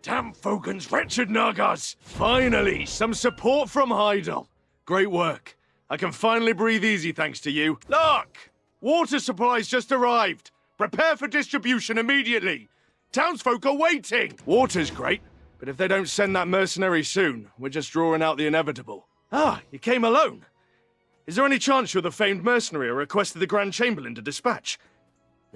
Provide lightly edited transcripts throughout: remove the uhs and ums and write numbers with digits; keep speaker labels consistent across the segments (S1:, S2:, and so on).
S1: Damn Fogan's wretched Nagas! Finally, some support from Heidel. Great work. I can finally breathe easy thanks to you. Look! Water supplies just arrived. Prepare for distribution immediately. Townsfolk are waiting. Water's great, but if they don't send that mercenary soon, we're just drawing out the inevitable. Ah, you came alone. Is there any chance you're the famed mercenary I requested the Grand Chamberlain to dispatch?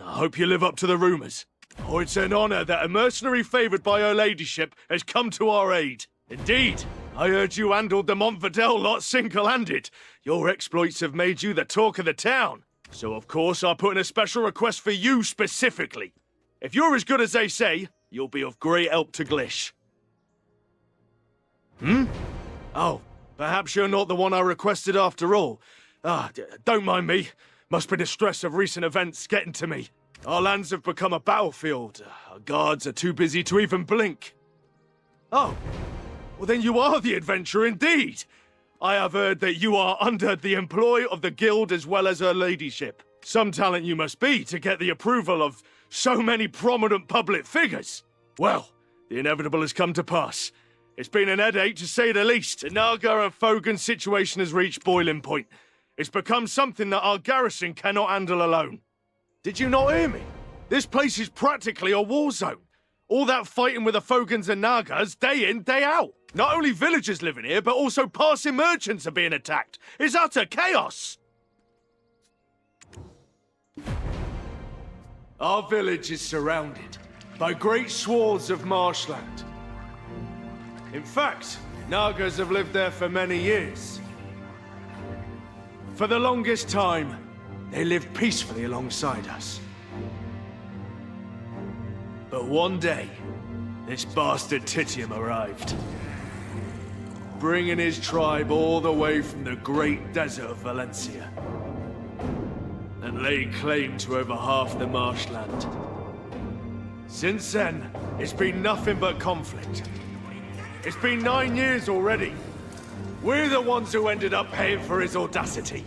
S1: I hope you live up to the rumors. Oh, it's an honor that a mercenary favored by her ladyship has come to our aid. Indeed, I heard you handled the Montfordel lot single-handed. Your exploits have made you the talk of the town. So of course I'll put in a special request for you specifically. If you're as good as they say, you'll be of great help to Glish. Oh, perhaps you're not the one I requested after all. Don't mind me. Must be the stress of recent events getting to me. Our lands have become a battlefield. Our guards are too busy to even blink. Oh, well then you are the adventurer indeed. I have heard that you are under the employ of the guild as well as her ladyship. Some talent you must be to get the approval of so many prominent public figures. Well, the inevitable has come to pass. It's been an headache to say the least. The Naga and Fogan situation has reached boiling point. It's become something that our garrison cannot handle alone. Did you not hear me? This place is practically a war zone. All that fighting with the Fogans and Nagas, day in, day out. Not only villagers living here, but also passing merchants are being attacked. It's utter chaos. Our village is surrounded by great swaths of marshland. In fact, Nagas have lived there for many years. For the longest time, they lived peacefully alongside us. But one day, this bastard Titium arrived, bringing his tribe all the way from the great desert of Valencia, and laid claim to over half the marshland. Since then, it's been nothing but conflict. It's been 9 years already. We're the ones who ended up paying for his audacity.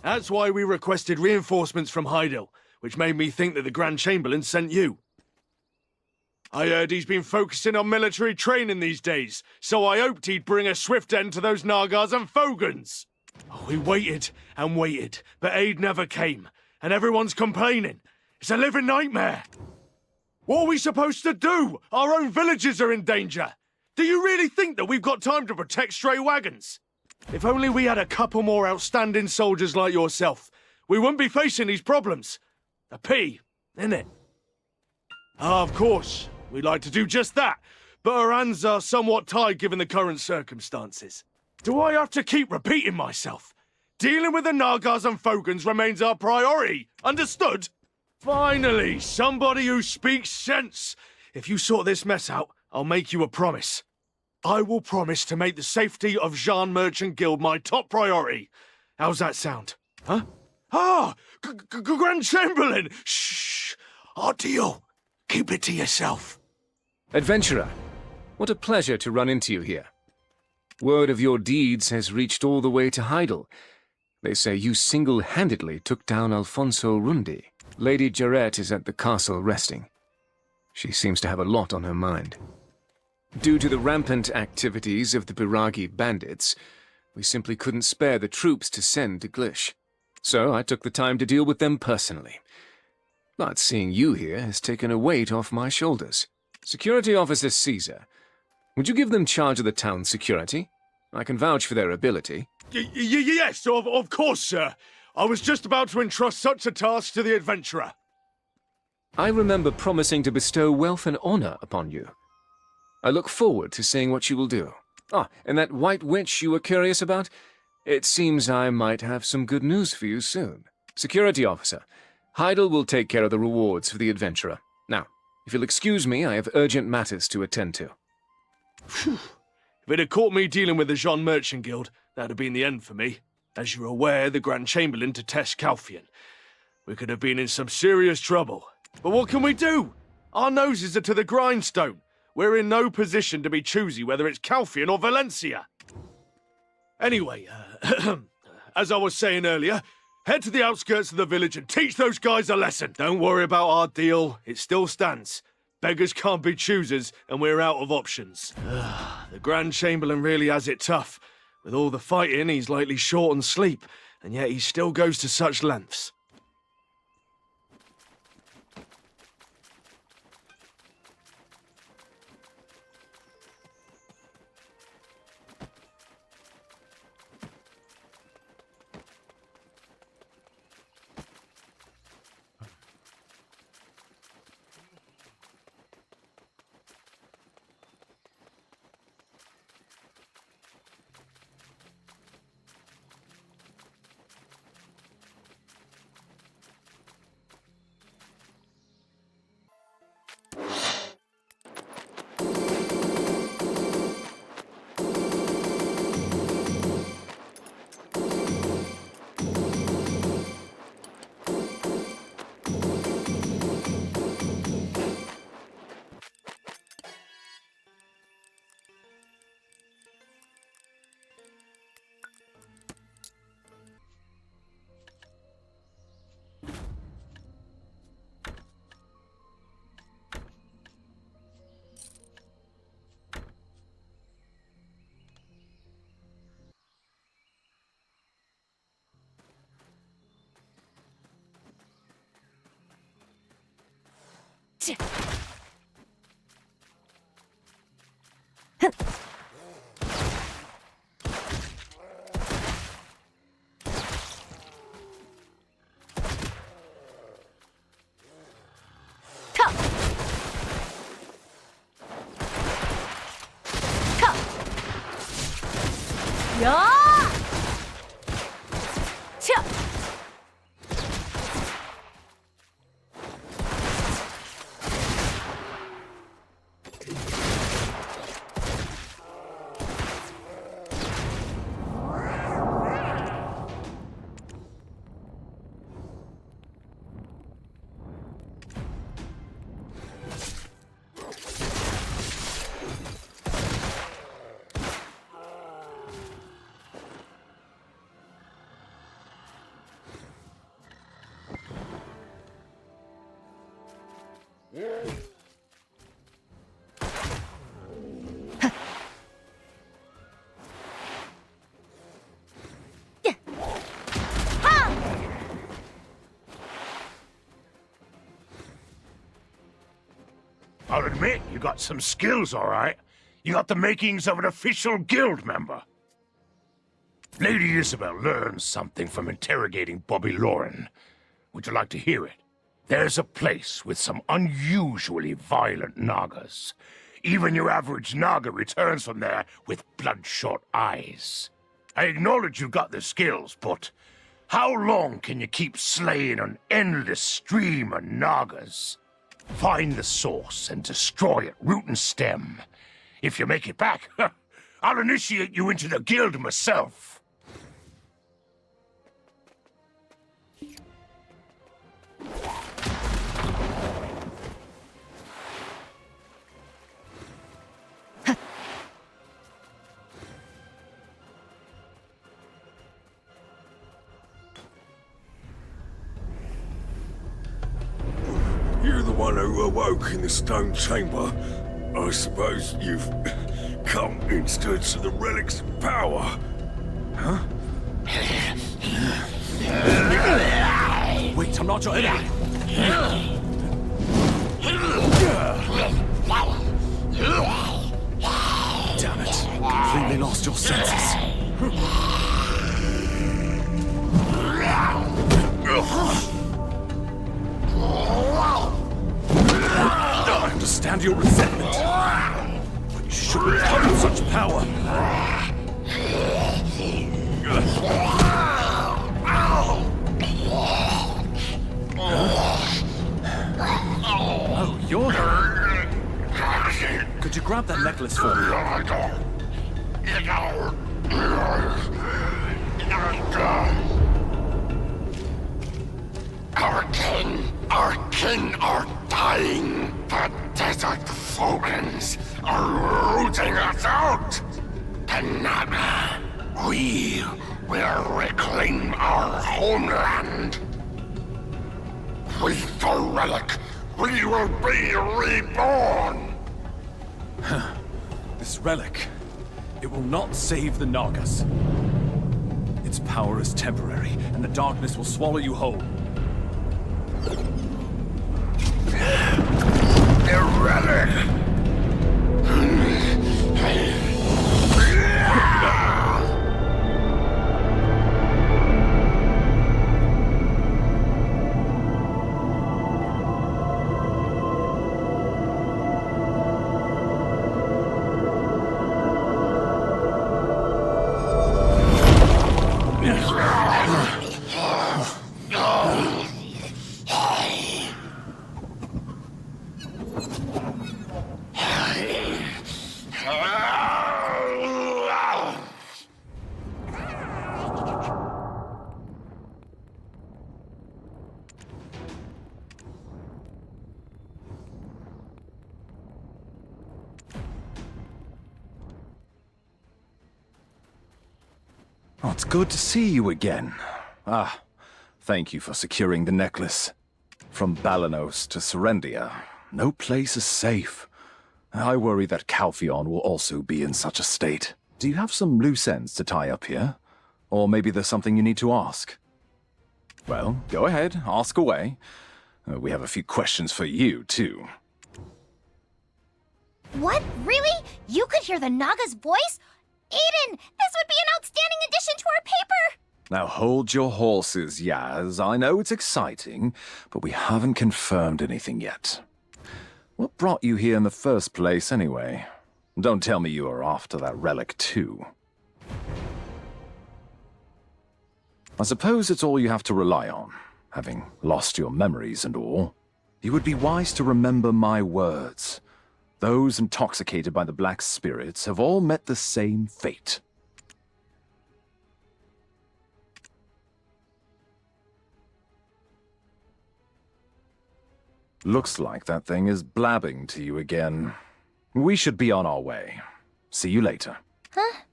S1: That's why we requested reinforcements from Heidel, which made me think that the Grand Chamberlain sent you. I heard he's been focusing on military training these days, so I hoped he'd bring a swift end to those Nagas and Fogans. Oh, we waited and waited, but aid never came, and everyone's complaining. It's a living nightmare. What are we supposed to do? Our own villages are in danger. Do you really think that we've got time to protect stray wagons? If only we had a couple more outstanding soldiers like yourself, we wouldn't be facing these problems. A pity, innit? Of course, we'd like to do just that, but our hands are somewhat tied given the current circumstances. Do I have to keep repeating myself? Dealing with the Nagas and Fogans remains our priority, understood? Finally, somebody who speaks sense. If you sort this mess out, I'll make you a promise. I will promise to make the safety of Jean Merchant Guild my top priority. How's that sound? Huh? Grand Chamberlain! Shh! Our deal. Keep it to yourself.
S2: Adventurer, what a pleasure to run into you here. Word of your deeds has reached all the way to Heidel. They say you single-handedly took down Alfonso Rundi. Lady Jarrett is at the castle resting. She seems to have a lot on her mind. Due to the rampant activities of the Biragi bandits, we simply couldn't spare the troops to send to Glish. So I took the time to deal with them personally. But seeing you here has taken a weight off my shoulders. Security Officer Caesar, would you give them charge of the town's security? I can vouch for their ability.
S1: Yes, of course, sir. I was just about to entrust such a task to the adventurer.
S2: I remember promising to bestow wealth and honor upon you. I look forward to seeing what you will do. And that white witch you were curious about? It seems I might have some good news for you soon. Security Officer, Heidel will take care of the rewards for the adventurer. Now, if you'll excuse me, I have urgent matters to attend to.
S1: Phew. If it had caught me dealing with the Jean Merchant Guild, that'd have been the end for me. As you're aware, the Grand Chamberlain detests Calpheon. We could have been in some serious trouble. But what can we do? Our noses are to the grindstone. We're in no position to be choosy whether it's Calpheon or Valencia. Anyway, as I was saying earlier, head to the outskirts of the village and teach those guys a lesson. Don't worry about our deal. It still stands. Beggars can't be choosers, and we're out of options. The Grand Chamberlain really has it tough. With all the fighting, he's likely short on sleep, and yet he still goes to such lengths.
S3: I'll admit, you got some skills, all right. You got the makings of an official guild member. Lady Isabel learned something from interrogating Bobby Lauren. Would you like to hear it? There's a place with some unusually violent Nagas. Even your average Naga returns from there with bloodshot eyes. I acknowledge you got the skills, but how long can you keep slaying an endless stream of Nagas? Find the source and destroy it, root and stem. If you make it back, I'll initiate you into the guild myself.
S4: You're the one who awoke in the stone chamber. I suppose you've come instead to the relic's power. Huh?
S5: Wait, I'm not your enemy. Damn it. Completely lost your senses. I understand your resentment, but you shouldn't come with such power. Oh, you're here. Could you grab that necklace for me?
S3: Our kin are dying. The desert Fogans are rooting us out. The Naga We will reclaim our homeland. With the relic, we will be reborn.
S5: This relic, it will not save the Nagas. Its power is temporary, and the darkness will swallow you whole.
S3: The relic!
S6: Oh, it's good to see you again. Thank you for securing the necklace. From Balenos to Serendia, no place is safe. I worry that Calpheon will also be in such a state. Do you have some loose ends to tie up here? Or maybe there's something you need to ask? Well, go ahead, ask away. We have a few questions for you, too.
S7: What? Really? You could hear the Naga's voice? Aiden, this would be an outstanding addition to our paper!
S6: Now hold your horses, Yaz. I know it's exciting, but we haven't confirmed anything yet. What brought you here in the first place, anyway? Don't tell me you are after that relic, too. I suppose it's all you have to rely on, having lost your memories and all. You would be wise to remember my words. Those intoxicated by the Black Spirits have all met the same fate. Looks like that thing is blabbing to you again. We should be on our way. See you later.
S7: Huh?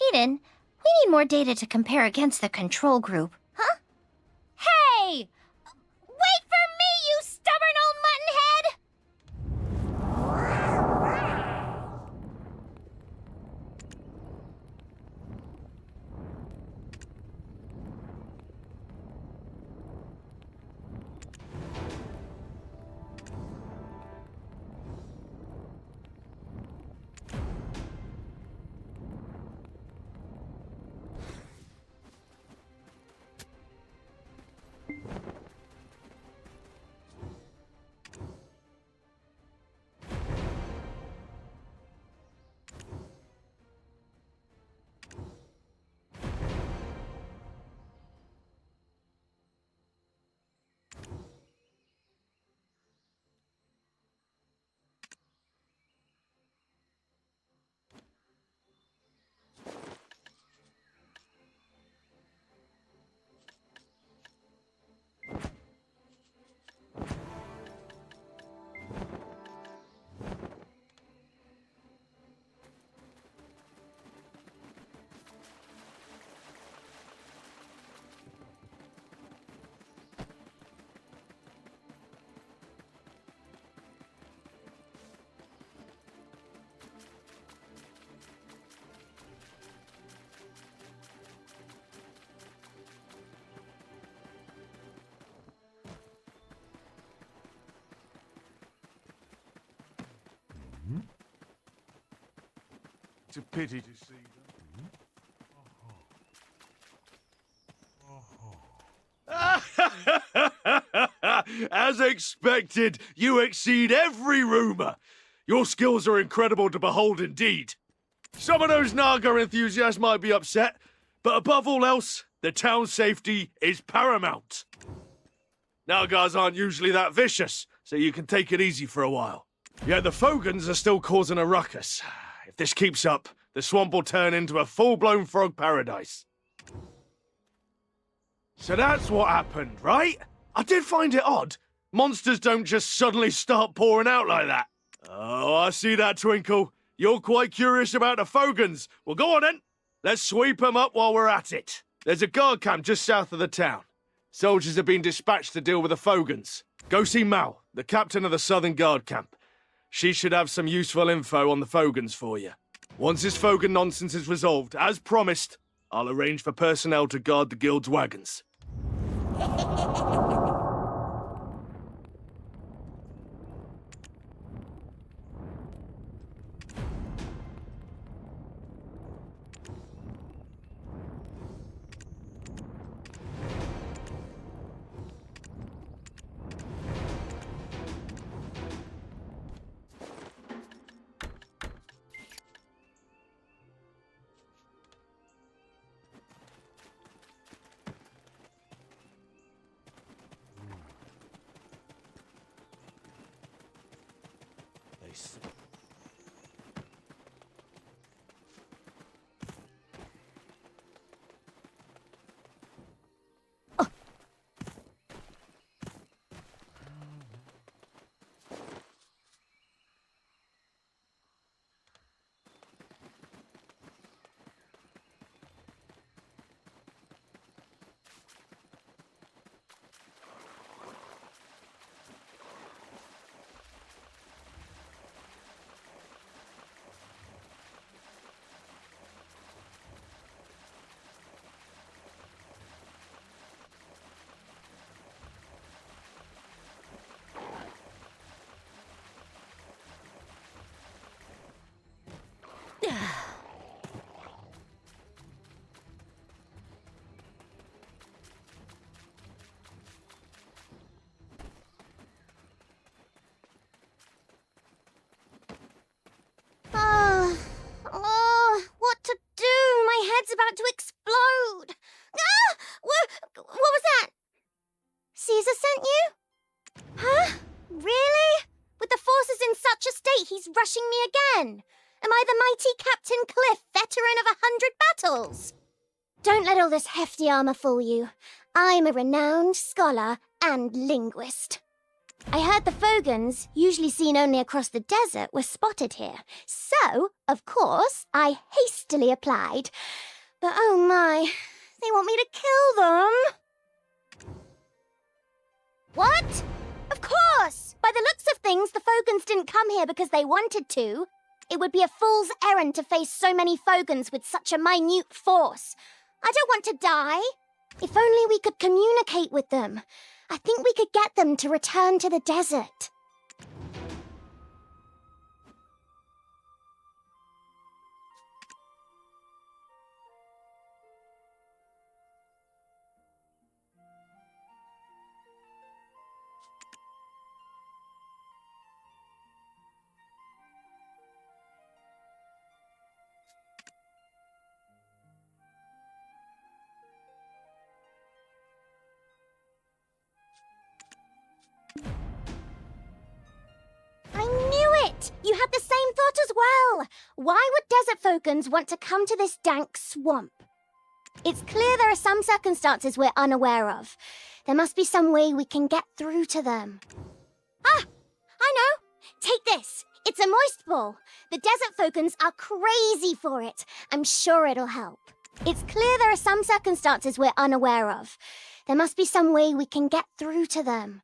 S7: Aiden, we need more data to compare against the control group. Huh? Hey! Wait for me, you stubborn old muttonhead!
S1: It's a pity to see that. As expected, you exceed every rumor. Your skills are incredible to behold indeed. Some of those Naga enthusiasts might be upset, but above all else, the town's safety is paramount. Nagas aren't usually that vicious, so you can take it easy for a while. Yet the Fogans are still causing a ruckus. If this keeps up, the swamp will turn into a full-blown frog paradise. So that's what happened, right? I did find it odd. Monsters don't just suddenly start pouring out like that. Oh, I see that twinkle. You're quite curious about the Fogans. Well, go on then. Let's sweep 'em up while we're at it. There's a guard camp just south of the town. Soldiers have been dispatched to deal with the Fogans. Go see Mal, the captain of the Southern Guard camp. She should have some useful info on the Fogans for you. Once this Fogan nonsense is resolved, as promised, I'll arrange for personnel to guard the guild's wagons.
S7: What to do? My head's about to explode. Ah! What was that? Caesar sent you? Huh? Really? With the forces in such a state, he's rushing me again. Am I the mighty Captain Cliff, veteran of 100 battles? Don't let all this hefty armor fool you. I'm a renowned scholar and linguist. I heard the Fogans, usually seen only across the desert, were spotted here. So, of course, I hastily applied. But oh my, they want me to kill them. What? Of course! By the looks of things, the Fogans didn't come here because they wanted to. It would be a fool's errand to face so many Fogans with such a minute force. I don't want to die. If only we could communicate with them. I think we could get them to return to the desert. You had the same thought as well. Why would desert Fogans want to come to this dank swamp? It's clear there are some circumstances we're unaware of. There must be some way we can get through to them. Ah, I know. Take this. It's a moist ball. The desert Fogans are crazy for it. I'm sure it'll help. It's clear there are some circumstances we're unaware of. There must be some way we can get through to them.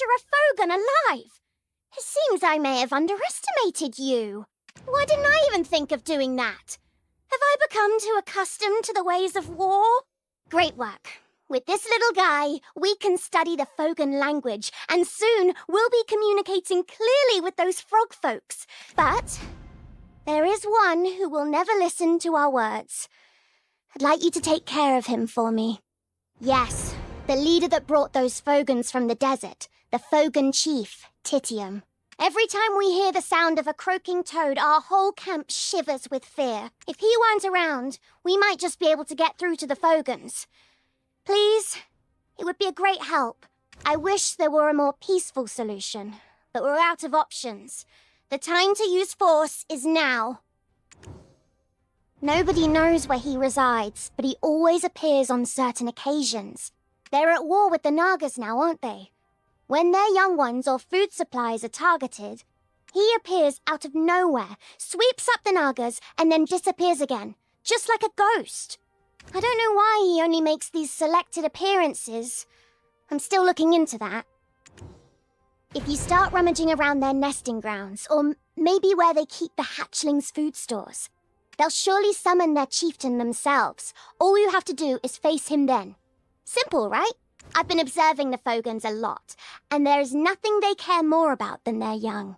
S7: a Fogan alive. It seems I may have underestimated you. Why didn't I even think of doing that? Have I become too accustomed to the ways of war? Great work. With this little guy, we can study the Fogan language, and soon we'll be communicating clearly with those frog folks. But there is one who will never listen to our words. I'd like you to take care of him for me. Yes, the leader that brought those Fogans from the desert, the Fogan chief, Titium. Every time we hear the sound of a croaking toad, our whole camp shivers with fear. If he weren't around, we might just be able to get through to the Fogans. Please, it would be a great help. I wish there were a more peaceful solution, but we're out of options. The time to use force is now. Nobody knows where he resides, but he always appears on certain occasions. They're at war with the Nagas now, aren't they? When their young ones or food supplies are targeted, he appears out of nowhere, sweeps up the Nagas, and then disappears again, just like a ghost. I don't know why he only makes these selected appearances. I'm still looking into that. If you start rummaging around their nesting grounds, or maybe where they keep the hatchlings' food stores, they'll surely summon their chieftain themselves. All you have to do is face him then. Simple, right? I've been observing the Fogans a lot, and there is nothing they care more about than their young.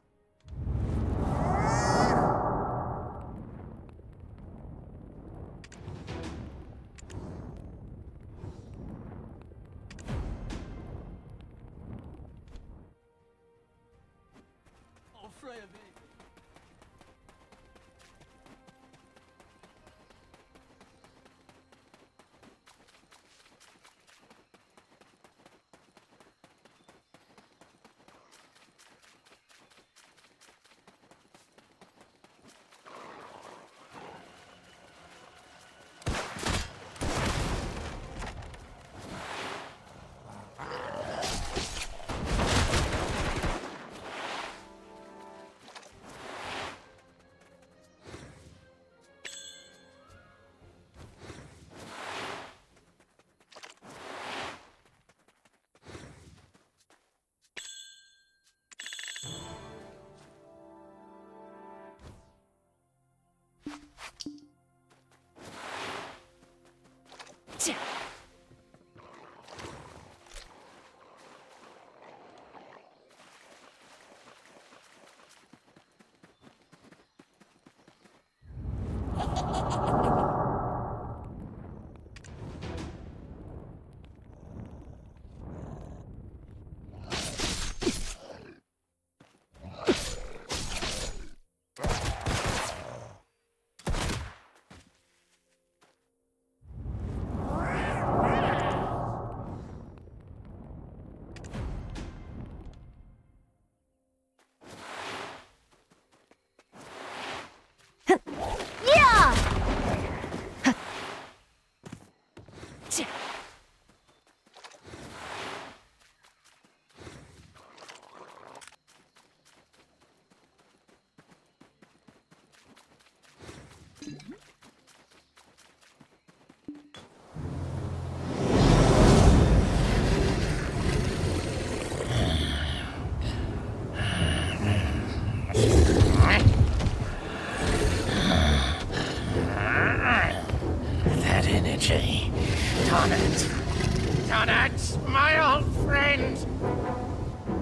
S3: Donut, my old friend!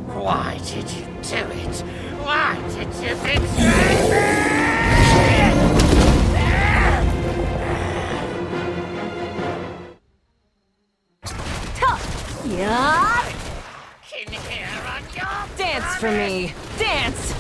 S3: Why did you do it? Why did you betray me?
S8: Yeah!
S3: In here on your
S8: Dance for me! Dance!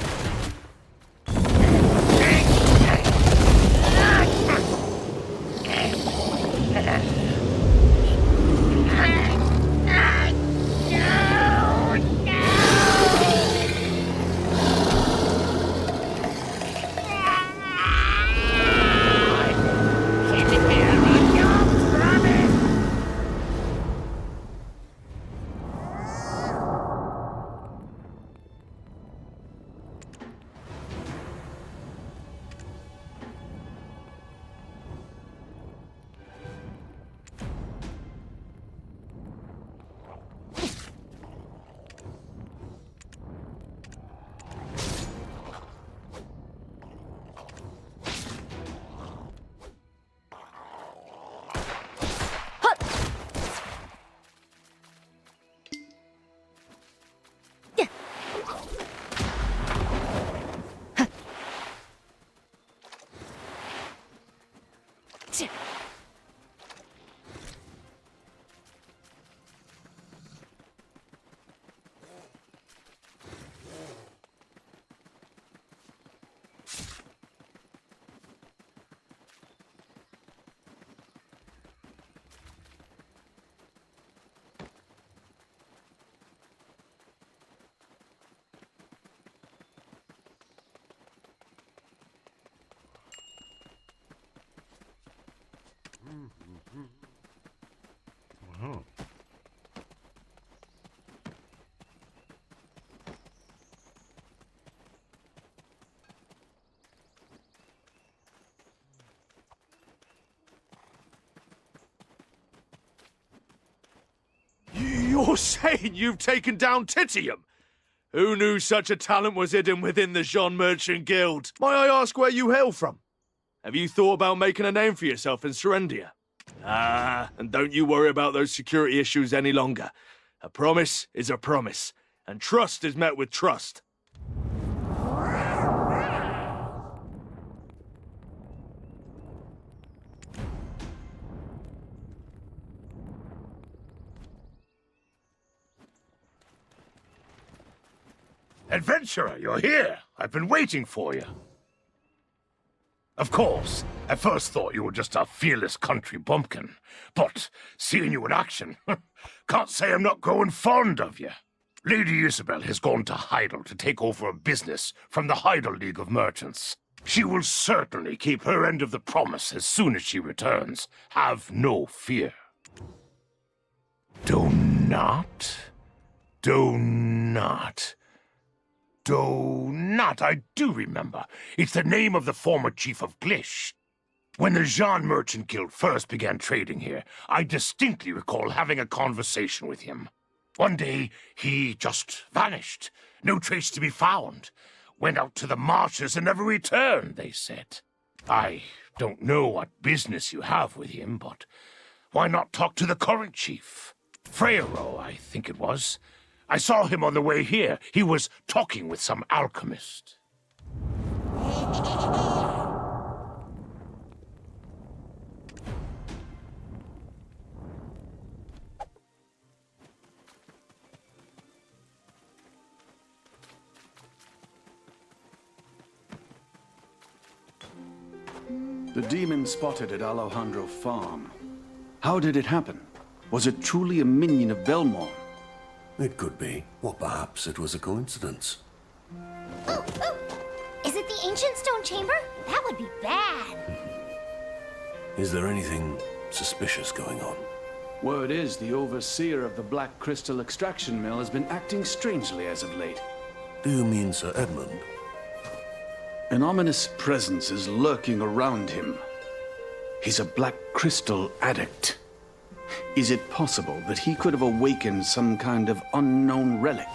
S1: You're saying you've taken down Titium? Who knew such a talent was hidden within the Jean Merchant Guild? May I ask where you hail from? Have you thought about making a name for yourself in Serendia? And don't you worry about those security issues any longer. A promise is a promise, and trust is met with trust.
S3: Adventurer, you're here. I've been waiting for you. Of course, I first thought you were just a fearless country bumpkin. But seeing you in action, can't say I'm not growing fond of you. Lady Isabel has gone to Heidel to take over a business from the Heidel League of Merchants. She will certainly keep her end of the promise as soon as she returns. Have no fear. Do not. I do remember. It's the name of the former chief of Glish. When the Jean Merchant Guild first began trading here, I distinctly recall having a conversation with him. One day, he just vanished. No trace to be found. Went out to the marshes and never returned, they said. I don't know what business you have with him, but why not talk to the current chief? Freyro, I think it was. I saw him on the way here. He was talking with some alchemist.
S9: The demon spotted at Alejandro Farm. How did it happen? Was it truly a minion of Belmorn?
S10: It could be, or perhaps it was a coincidence.
S7: Oh! Is it the ancient stone chamber? That would be bad.
S10: Is there anything suspicious going on?
S9: Word is the overseer of the Black Crystal extraction mill has been acting strangely as of late.
S10: Do you mean Sir Edmund?
S9: An ominous presence is lurking around him. He's a Black Crystal addict. Is it possible that he could have awakened some kind of unknown relic?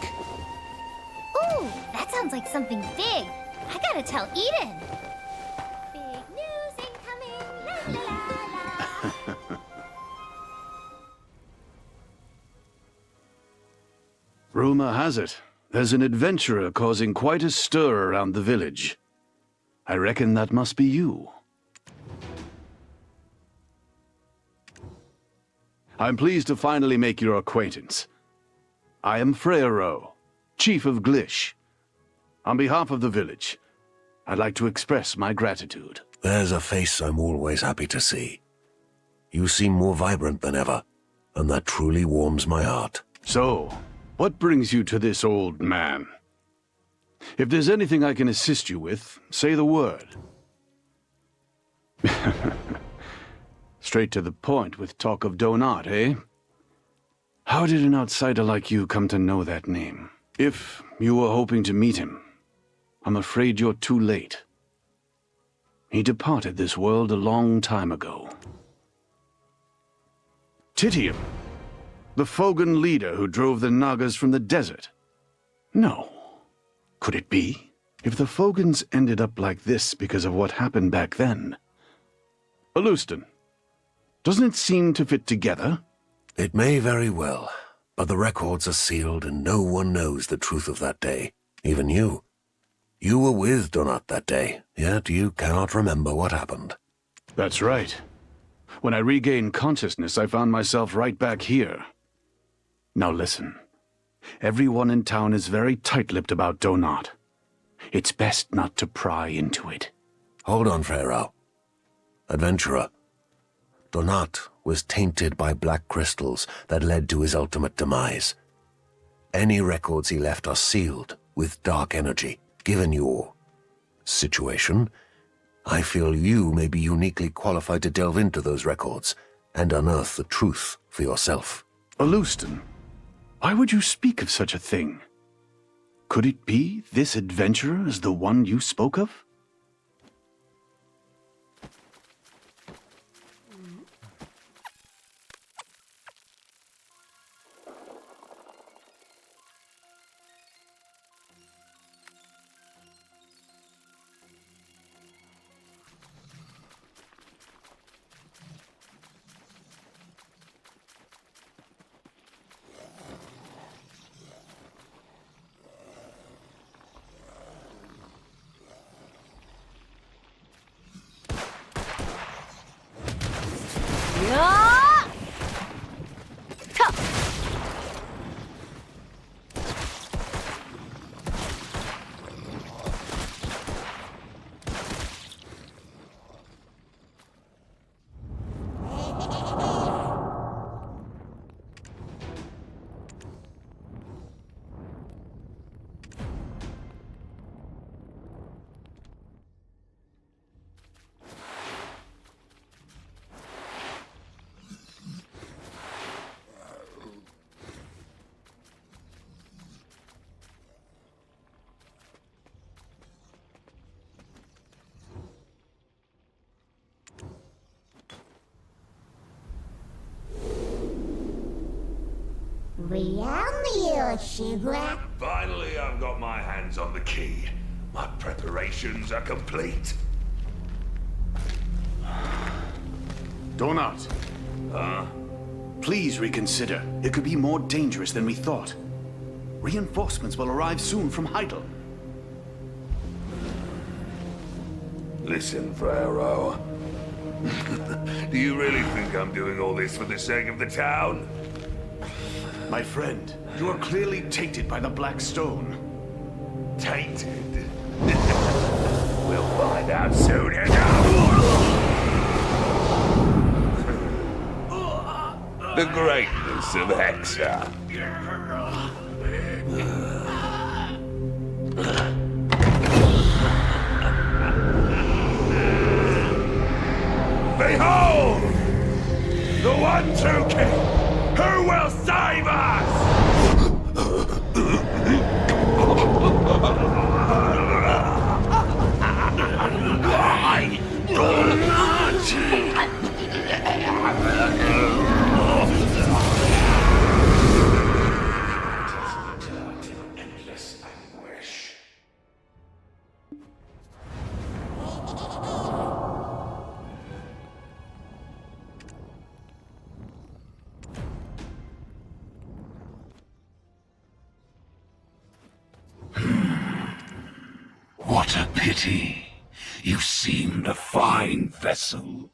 S7: Ooh, that sounds like something big. I gotta tell Eden. Big news incoming. La la la la.
S9: Rumor has it, there's an adventurer causing quite a stir around the village. I reckon that must be you. I'm pleased to finally make your acquaintance. I am Freyro, Chief of Glish. On behalf of the village, I'd like to express my gratitude.
S10: There's a face I'm always happy to see. You seem more vibrant than ever, and that truly warms my heart.
S9: So, what brings you to this old man? If there's anything I can assist you with, say the word. Straight to the point with talk of Donat, eh? How did an outsider like you come to know that name? If you were hoping to meet him, I'm afraid you're too late. He departed this world a long time ago. Titium, the Fogan leader who drove the Nagas from the desert. No. Could it be? If the Fogans ended up like this because of what happened back then. Alustan, doesn't it seem to fit together?
S10: It may very well, but the records are sealed and no one knows the truth of that day. Even you. You were with Donat that day, yet you cannot remember what happened.
S9: That's right. When I regained consciousness, I found myself right back here. Now listen. Everyone in town is very tight-lipped about Donat. It's best not to pry into it.
S10: Hold on, Freyro. Adventurer. Donat was tainted by black crystals that led to his ultimate demise. Any records he left are sealed with dark energy. Given your situation, I feel you may be uniquely qualified to delve into those records and unearth the truth for yourself.
S9: Alustan, why would you speak of such a thing? Could it be this adventurer is the one you spoke of?
S8: Yeah! Come.
S4: Finally, I've got my hands on the key. My preparations are complete.
S9: Donut. Please reconsider. It could be more dangerous than we thought. Reinforcements will arrive soon from Heidel.
S4: Listen, Frero. Do you really think I'm doing all this for the sake of the town?
S9: My friend, you are clearly tainted by the Black Stone.
S4: Tainted? We'll find out soon enough! The greatness of Hexa. Behold! The one true king! Who will save us? Why not? Endless anguish.
S11: What a pity. You seemed a fine vessel.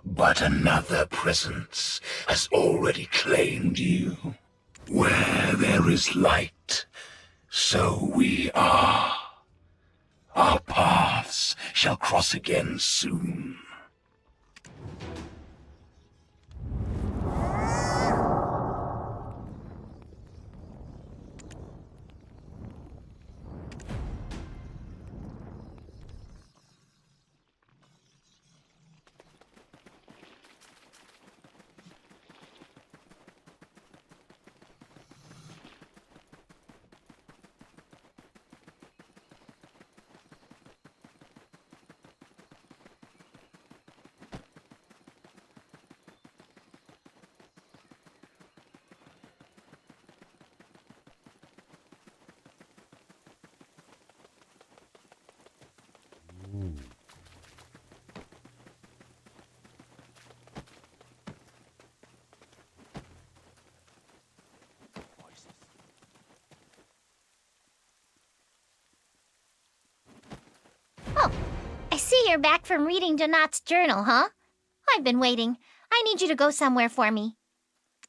S11: But another presence has already claimed you. Where there is light, so we are. Our paths shall cross again soon.
S7: Oh, I see you're back from reading Donat's journal, huh? I've been waiting. I need you to go somewhere for me.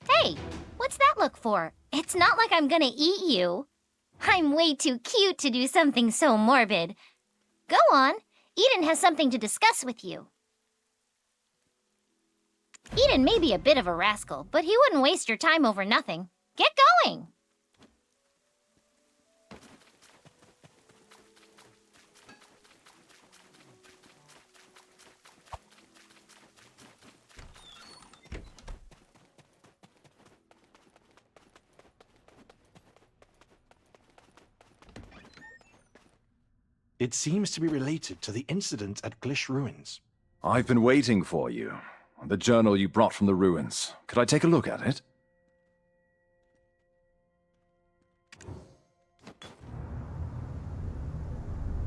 S7: Hey, what's that look for? It's not like I'm gonna eat you. I'm way too cute to do something so morbid. Go on. Eden has something to discuss with you. Eden may be a bit of a rascal, but he wouldn't waste your time over nothing. Get going!
S12: It seems to be related to the incident at Glish Ruins.
S6: I've been waiting for you. The journal you brought from the ruins. Could I take a look at it?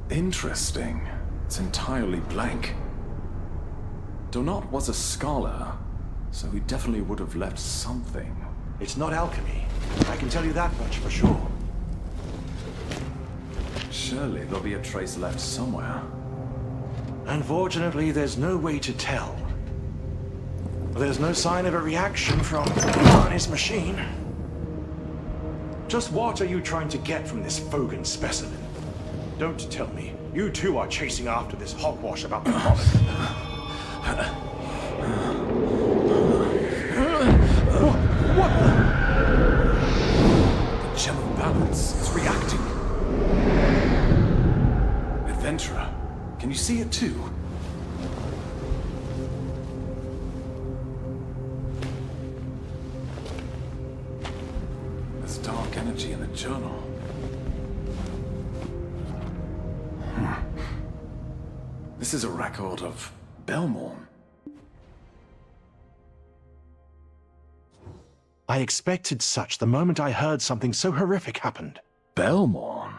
S6: Interesting. It's entirely blank. Donat was a scholar, so he definitely would have left something.
S12: It's not alchemy. I can tell you that much for sure.
S6: Surely there'll be a trace left somewhere.
S12: Unfortunately, there's no way to tell. There's no sign of a reaction from his machine. Just what are you trying to get from this Fogan specimen? Don't tell me. You too are chasing after this hogwash about the Monarch. What?
S6: The gem of balance is reacting. Adventurer, can you see it too? There's dark energy in the journal. This is a record of Belmorn.
S12: I expected such the moment I heard something so horrific happened.
S6: Belmorn?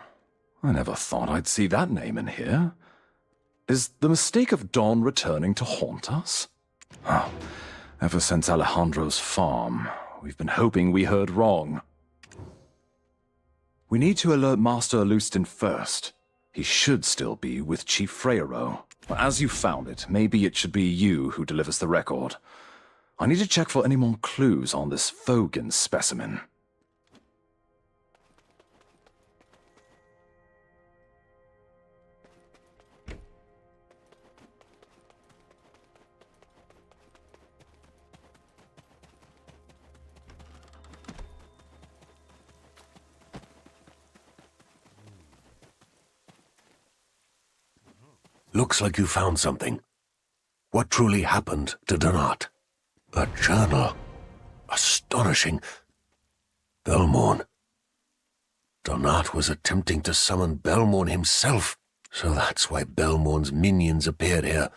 S6: I never thought I'd see that name in here. Is the mistake of Dawn returning to haunt us? Oh, ever since Alejandro's farm, we've been hoping we heard wrong. We need to alert Master Alustin first. He should still be with Chief Freyro. As you found it, maybe it should be you who delivers the record. I need to check for any more clues on this Fogan specimen.
S10: Looks like you found something. What truly happened to Donat? A journal. Astonishing. Belmorn. Donat was attempting to summon Belmorn himself, so that's why Belmorn's minions appeared here,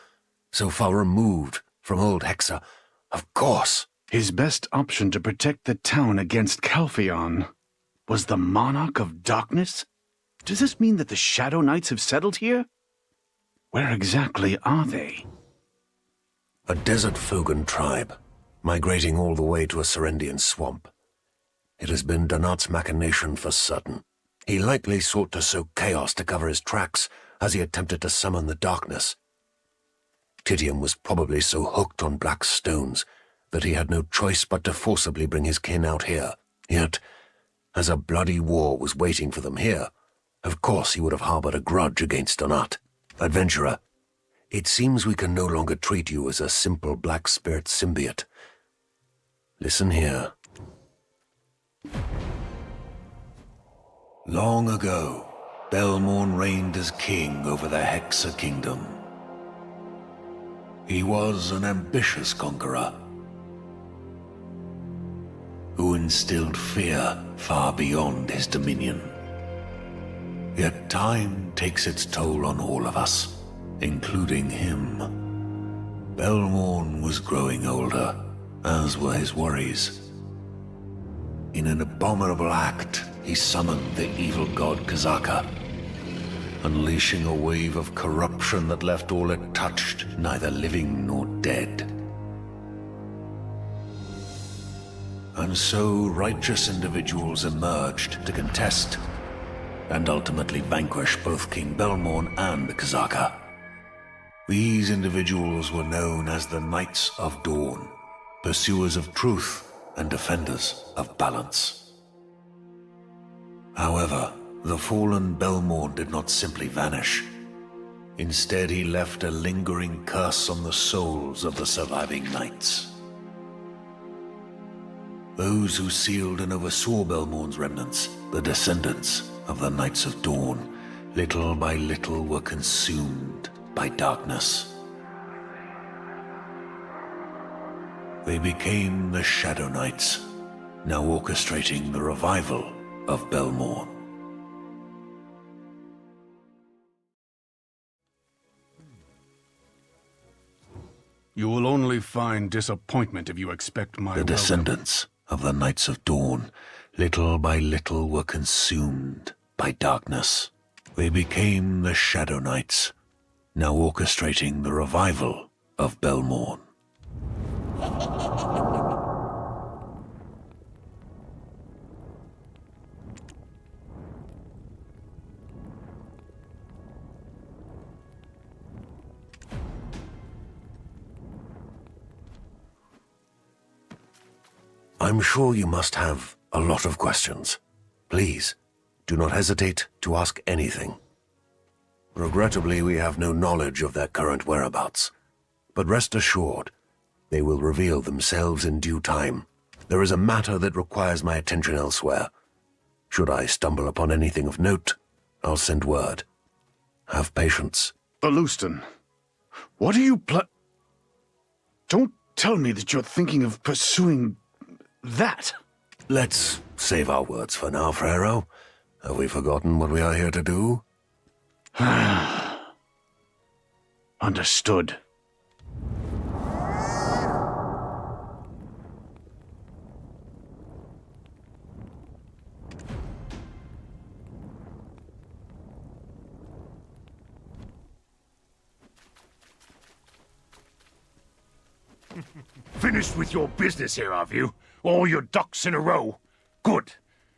S10: so far removed from old Hexa. Of course.
S9: His best option to protect the town against Calpheon was the Monarch of Darkness? Does this mean that the Shadow Knights have settled here? Where exactly are they?
S10: A desert Fogan tribe, migrating all the way to a Serendian swamp. It has been Donat's machination for certain. He likely sought to sow chaos to cover his tracks as he attempted to summon the darkness. Titium was probably so hooked on black stones that he had no choice but to forcibly bring his kin out here. Yet, as a bloody war was waiting for them here, of course he would have harbored a grudge against Donat. Adventurer, it seems we can no longer treat you as a simple black spirit symbiote. Listen here. Long ago, Belmorn reigned as king over the Hexa Kingdom. He was an ambitious conqueror who instilled fear far beyond his dominion. Yet time takes its toll on all of us, including him. Belmorn was growing older, as were his worries. In an abominable act, he summoned the evil god Kazaka, unleashing a wave of corruption that left all it touched neither living nor dead. And so righteous individuals emerged to contest and ultimately vanquish both King Belmorn and the Kazaka. These individuals were known as the Knights of Dawn, pursuers of truth and defenders of balance. However, the fallen Belmorn did not simply vanish. Instead, he left a lingering curse on the souls of the surviving knights. Those who sealed and oversaw Belmorn's remnants, the descendants of the Knights of Dawn, little by little were consumed by darkness. They became the Shadow Knights, now orchestrating the revival of Belmorn.
S9: You will only find disappointment if you expect my
S10: The
S9: welcome.
S10: descendants of the Knights of Dawn, little by little, were consumed by darkness. They became the Shadow Knights, now orchestrating the revival of Belmorn. I'm sure you must have a lot of questions. Please, do not hesitate to ask anything. Regrettably, we have no knowledge of their current whereabouts, but rest assured, they will reveal themselves in due time. There is a matter that requires my attention elsewhere. Should I stumble upon anything of note, I'll send word. Have patience.
S9: Alustan, what are you Don't tell me that you're thinking of pursuing that.
S10: Let's save our words for now, Frero. Have we forgotten what we are here to do?
S9: Understood.
S3: Finished with your business here, have you? All your ducks in a row? Good.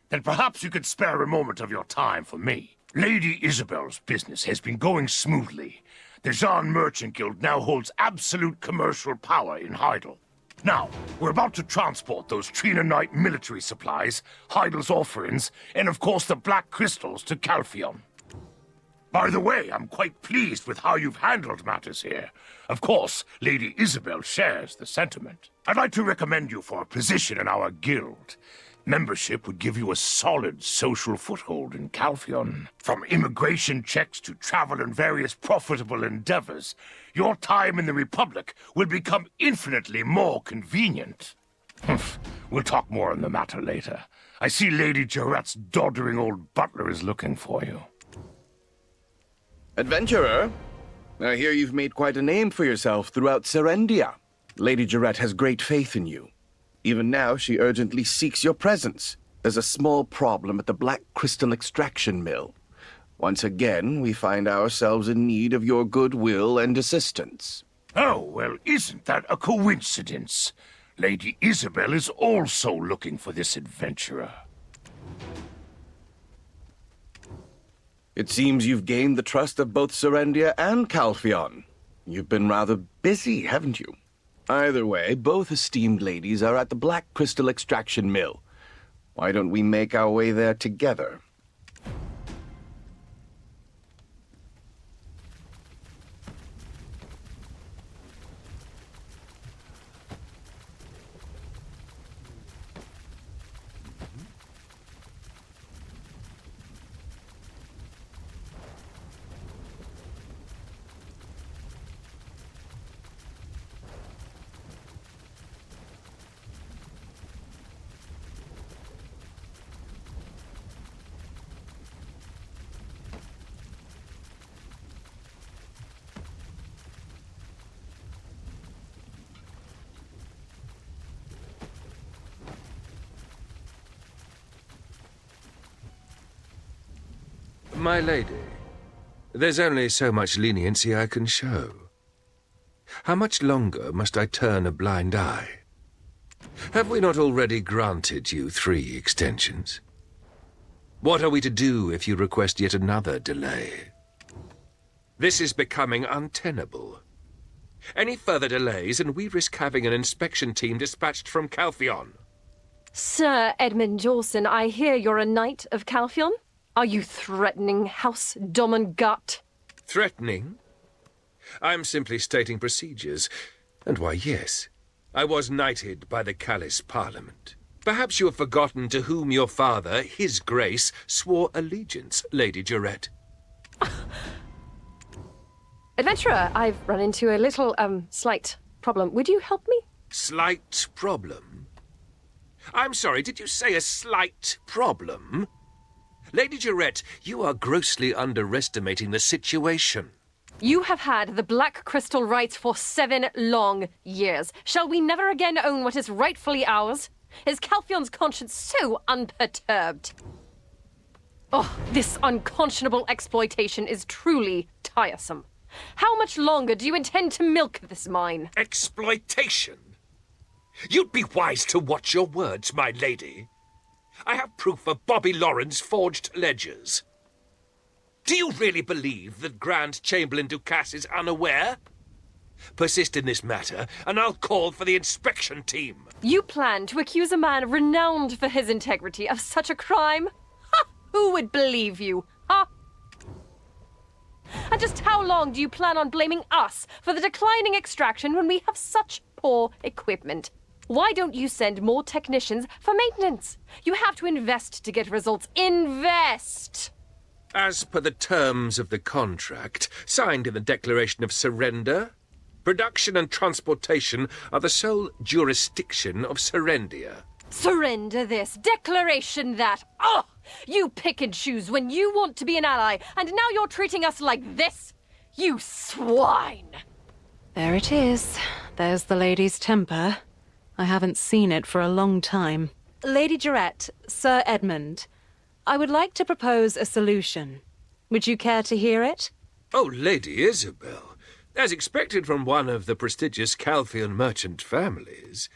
S3: Then perhaps you could spare a moment of your time for me. Lady Isabel's business has been going smoothly. The Jean Merchant Guild now holds absolute commercial power in Heidel. Now, we're about to transport those Trina Knight military supplies, Heidel's offerings, and of course the black crystals to Calpheon. By the way, I'm quite pleased with how you've handled matters here. Of course, Lady Isabel shares the sentiment. I'd like to recommend you for a position in our guild. Membership would give you a solid social foothold in Calpheon. From immigration checks to travel and various profitable endeavors, your time in the Republic will become infinitely more convenient. We'll talk more on the matter later. I see Lady Jarrett's doddering old butler is looking for you.
S13: Adventurer, I hear you've made quite a name for yourself throughout Serendia. Lady Jarrett has great faith in you. Even now, she urgently seeks your presence. There's a small problem at the Black Crystal Extraction Mill. Once again, we find ourselves in need of your goodwill and assistance.
S3: Oh, well, isn't that a coincidence? Lady Isabel is also looking for this adventurer.
S13: It seems you've gained the trust of both Serendia and Calpheon. You've been rather busy, haven't you? Either way, both esteemed ladies are at the Black Crystal Extraction Mill. Why don't we make our way there together?
S2: My lady, there's only so much leniency I can show. How much longer must I turn a blind eye? Have we not already granted you 3 extensions? What are we to do if you request yet another delay? This is becoming untenable. Any further delays and we risk having an inspection team dispatched from Calpheon.
S8: Sir Edmund Jawson, I hear you're a knight of Calpheon? Are you threatening House Domingut?
S2: Threatening? I'm simply stating procedures. And why, yes, I was knighted by the Callis Parliament. Perhaps you have forgotten to whom your father, His Grace, swore allegiance, Lady Jarrett.
S8: Adventurer, I've run into a little, slight problem. Would you help me?
S2: Slight problem? I'm sorry, did you say a slight problem? Lady Jarrett, you are grossly underestimating the situation.
S8: You have had the Black Crystal rights for 7 long years. Shall we never again own what is rightfully ours? Is Calpheon's conscience so unperturbed? Oh, this unconscionable exploitation is truly tiresome. How much longer do you intend to milk this mine?
S11: Exploitation? You'd be wise to watch your words, my lady. I have proof of Bobby Lauren's forged ledgers. Do you really believe that Grand Chamberlain Ducasse is unaware? Persist in this matter, and I'll call for the inspection team.
S8: You plan to accuse a man renowned for his integrity of such a crime? Ha! Who would believe you? Ha! And just how long do you plan on blaming us for the declining extraction when we have such poor equipment? Why don't you send more technicians for maintenance? You have to invest to get results. Invest!
S11: As per the terms of the contract, signed in the Declaration of Surrender, production and transportation are the sole jurisdiction of Serendia.
S8: Surrender this, declaration that. Oh! You pick and choose when you want to be an ally, and now you're treating us like this? You swine!
S14: There it is. There's the lady's temper. I haven't seen it for a long time. Lady Jarrett, Sir Edmund, I would like to propose a solution. Would you care to hear it?
S11: Oh, Lady Isabel, as expected from one of the prestigious Calpheon merchant families.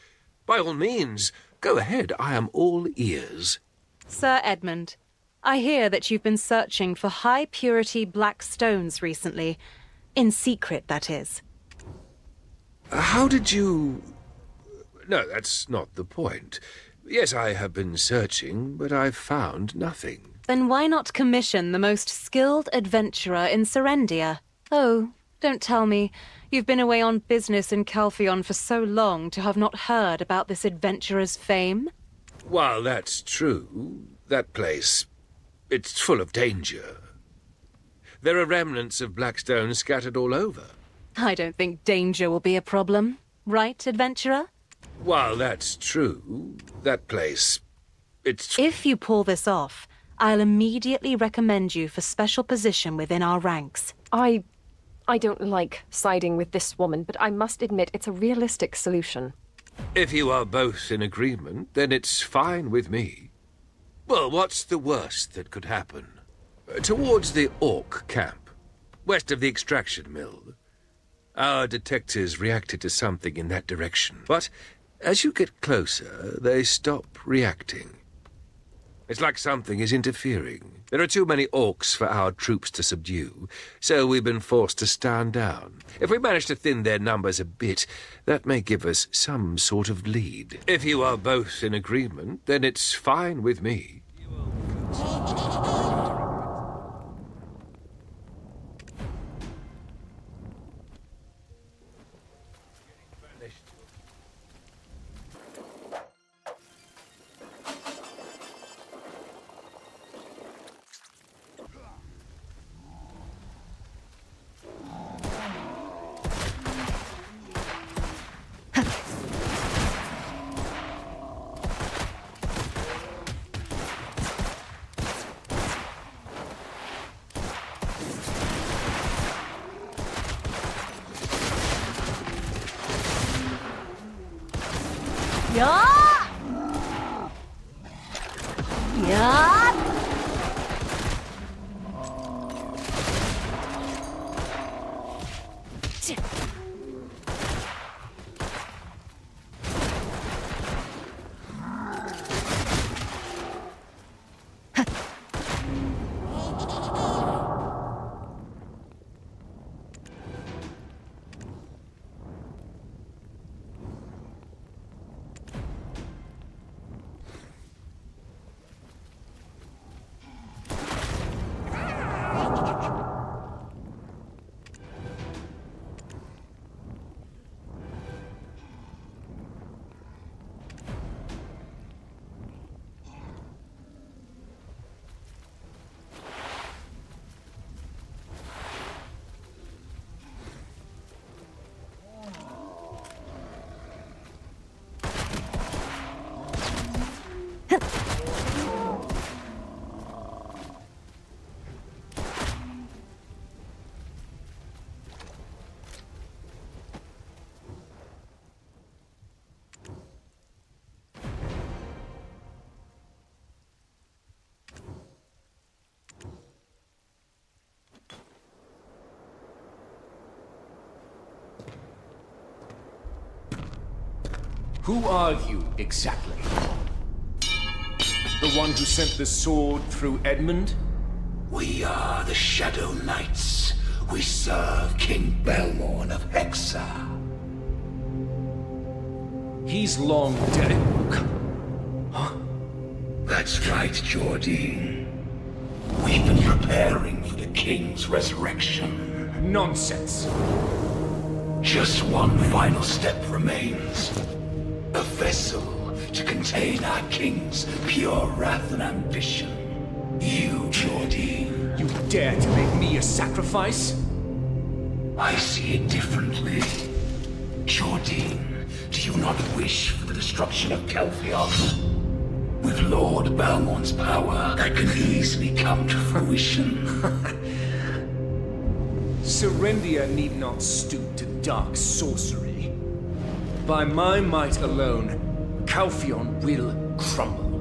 S11: By all means, go ahead, I am all ears.
S14: Sir Edmund, I hear that you've been searching for high-purity black stones recently. In secret, that is.
S11: How did you... No, that's not the point. Yes, I have been searching, but I've found nothing.
S14: Then why not commission the most skilled adventurer in Serendia? Oh, don't tell me. You've been away on business in Calpheon for so long to have not heard about this adventurer's fame?
S11: While that's true, that place, it's full of danger. There are remnants of Blackstone scattered all over.
S14: I don't think danger will be a problem. Right, adventurer?
S11: While that's true, that place, it's...
S14: If you pull this off, I'll immediately recommend you for special position within our ranks.
S8: I don't like siding with this woman, but I must admit it's a realistic solution.
S11: If you are both in agreement, then it's fine with me. Well, what's the worst that could happen? Towards the Orc camp, west of the extraction mill. Our detectives reacted to something in that direction, but as you get closer, they stop reacting. It's like something is interfering. There are too many orcs for our troops to subdue, so we've been forced to stand down. If we manage to thin their numbers a bit, that may give us some sort of lead. If you are both in agreement, then it's fine with me.
S2: Who are you, exactly? The one who sent the sword through Edmund?
S15: We are the Shadow Knights. We serve King Belmorn of Hexa.
S2: He's long dead. Huh?
S15: That's right, Jordine. We've been preparing for the King's resurrection.
S2: Nonsense.
S15: Just one final step remains. A vessel to contain our King's pure wrath and ambition. You, Jordine.
S2: You dare to make me a sacrifice?
S15: I see it differently. Jordine, do you not wish for the destruction of Calpheon? With Lord Belmorn's power, that can easily come to fruition.
S2: Serendia need not stoop to dark sorcery. By my might alone, Calpheon will crumble.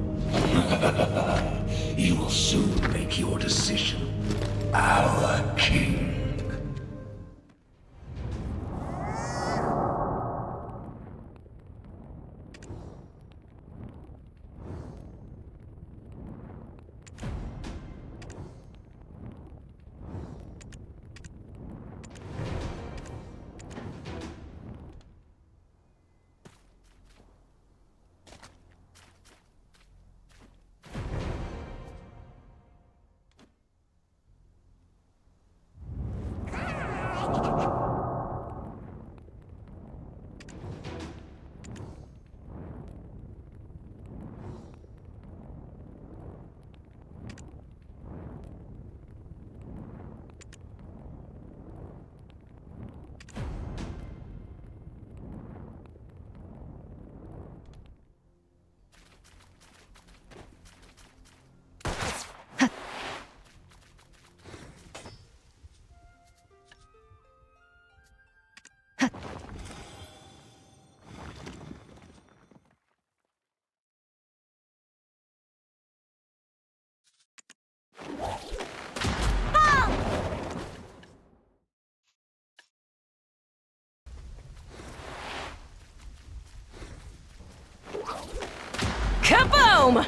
S15: You will soon make your decision. Our king.
S8: Kaboom!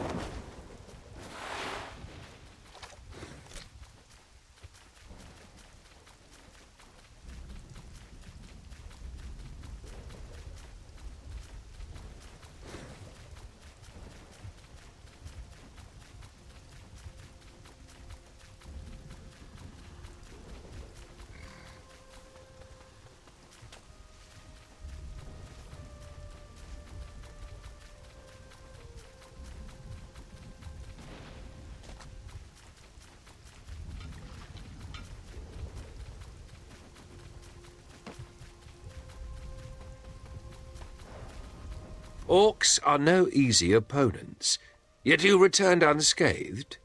S11: Orcs are no easy opponents, yet you returned unscathed.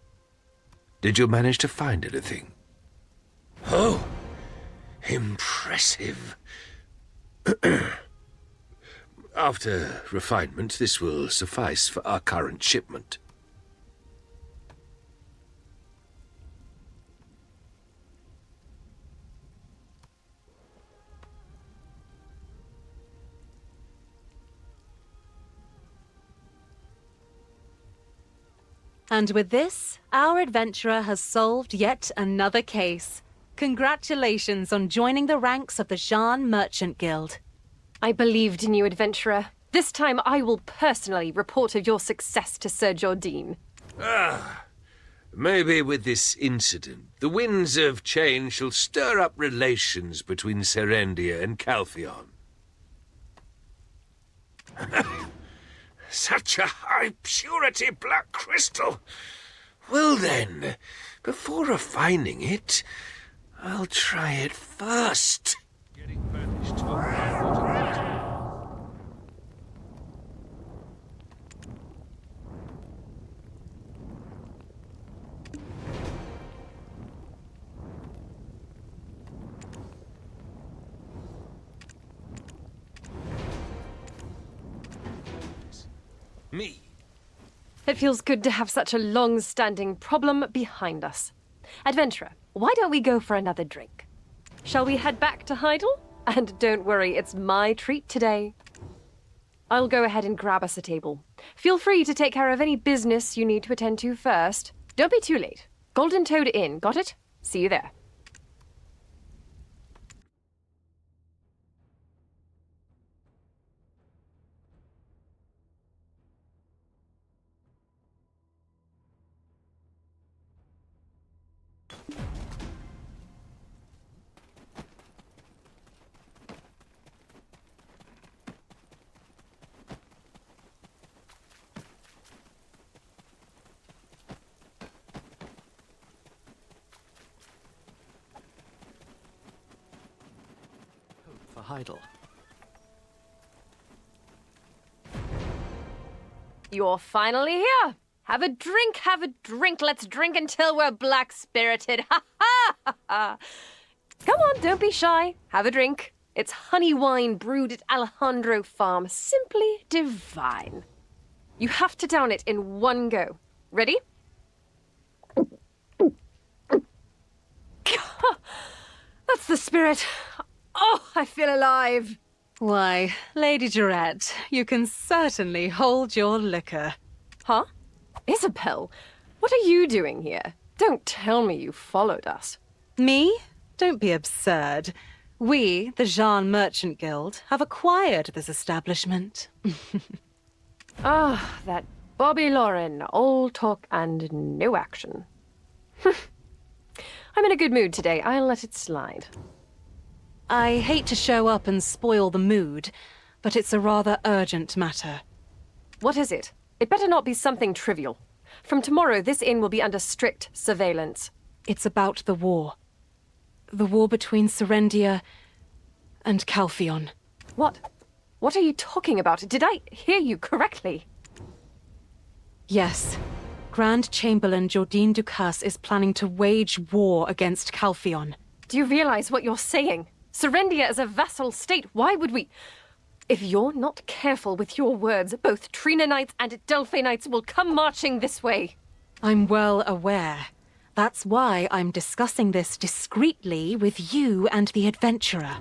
S11: Did you manage to find anything? Oh, impressive. After refinement, this will suffice for our current shipment.
S14: And with this, our adventurer has solved yet another case. Congratulations on joining the ranks of the Shan Merchant Guild.
S8: I believed in you, adventurer. This time I will personally report of your success to Sir Jordine.
S11: Maybe with this incident, the winds of change shall stir up relations between Serendia and Calpheon. Such a high-purity black crystal! Well then, before refining it, I'll try it first. Getting furnished to me.
S8: It feels good to have such a long-standing problem behind us. Adventurer, why don't we go for another drink? Shall we head back to Heidel? And don't worry, it's my treat today. I'll go ahead and grab us a table. Feel free to take care of any business you need to attend to first. Don't be too late. Golden Toad Inn, got it? See you there.
S16: For Heidel.
S8: You're finally here. Have a drink, have a drink. Let's drink until we're black-spirited. Ha ha ha ha. Come on, don't be shy. Have a drink. It's honey wine brewed at Alejandro Farm. Simply divine. You have to down it in one go. Ready? That's the spirit. Oh, I feel alive.
S14: Why, Lady Jarette, you can certainly hold your liquor.
S8: Huh? Isabel, what are you doing here? Don't tell me you followed us.
S14: Me? Don't be absurd. We, the Jean Merchant Guild, have acquired this establishment.
S8: Ah, that Bobby Lauren, all talk and no action. I'm in a good mood today. I'll let it slide.
S14: I hate to show up and spoil the mood, but it's a rather urgent matter.
S8: What is it? It better not be something trivial. From tomorrow, this inn will be under strict surveillance.
S14: It's about the war. The war between Serendia and Calpheon.
S8: What? What are you talking about? Did I hear you correctly?
S14: Yes. Grand Chamberlain Jordine Ducasse is planning to wage war against Calpheon.
S8: Do you realize what you're saying? Serendia is a vassal state. Why would we... If you're not careful with your words, both Trina Knights and Delphi Knights will come marching this way.
S14: I'm well aware. That's why I'm discussing this discreetly with you and the adventurer.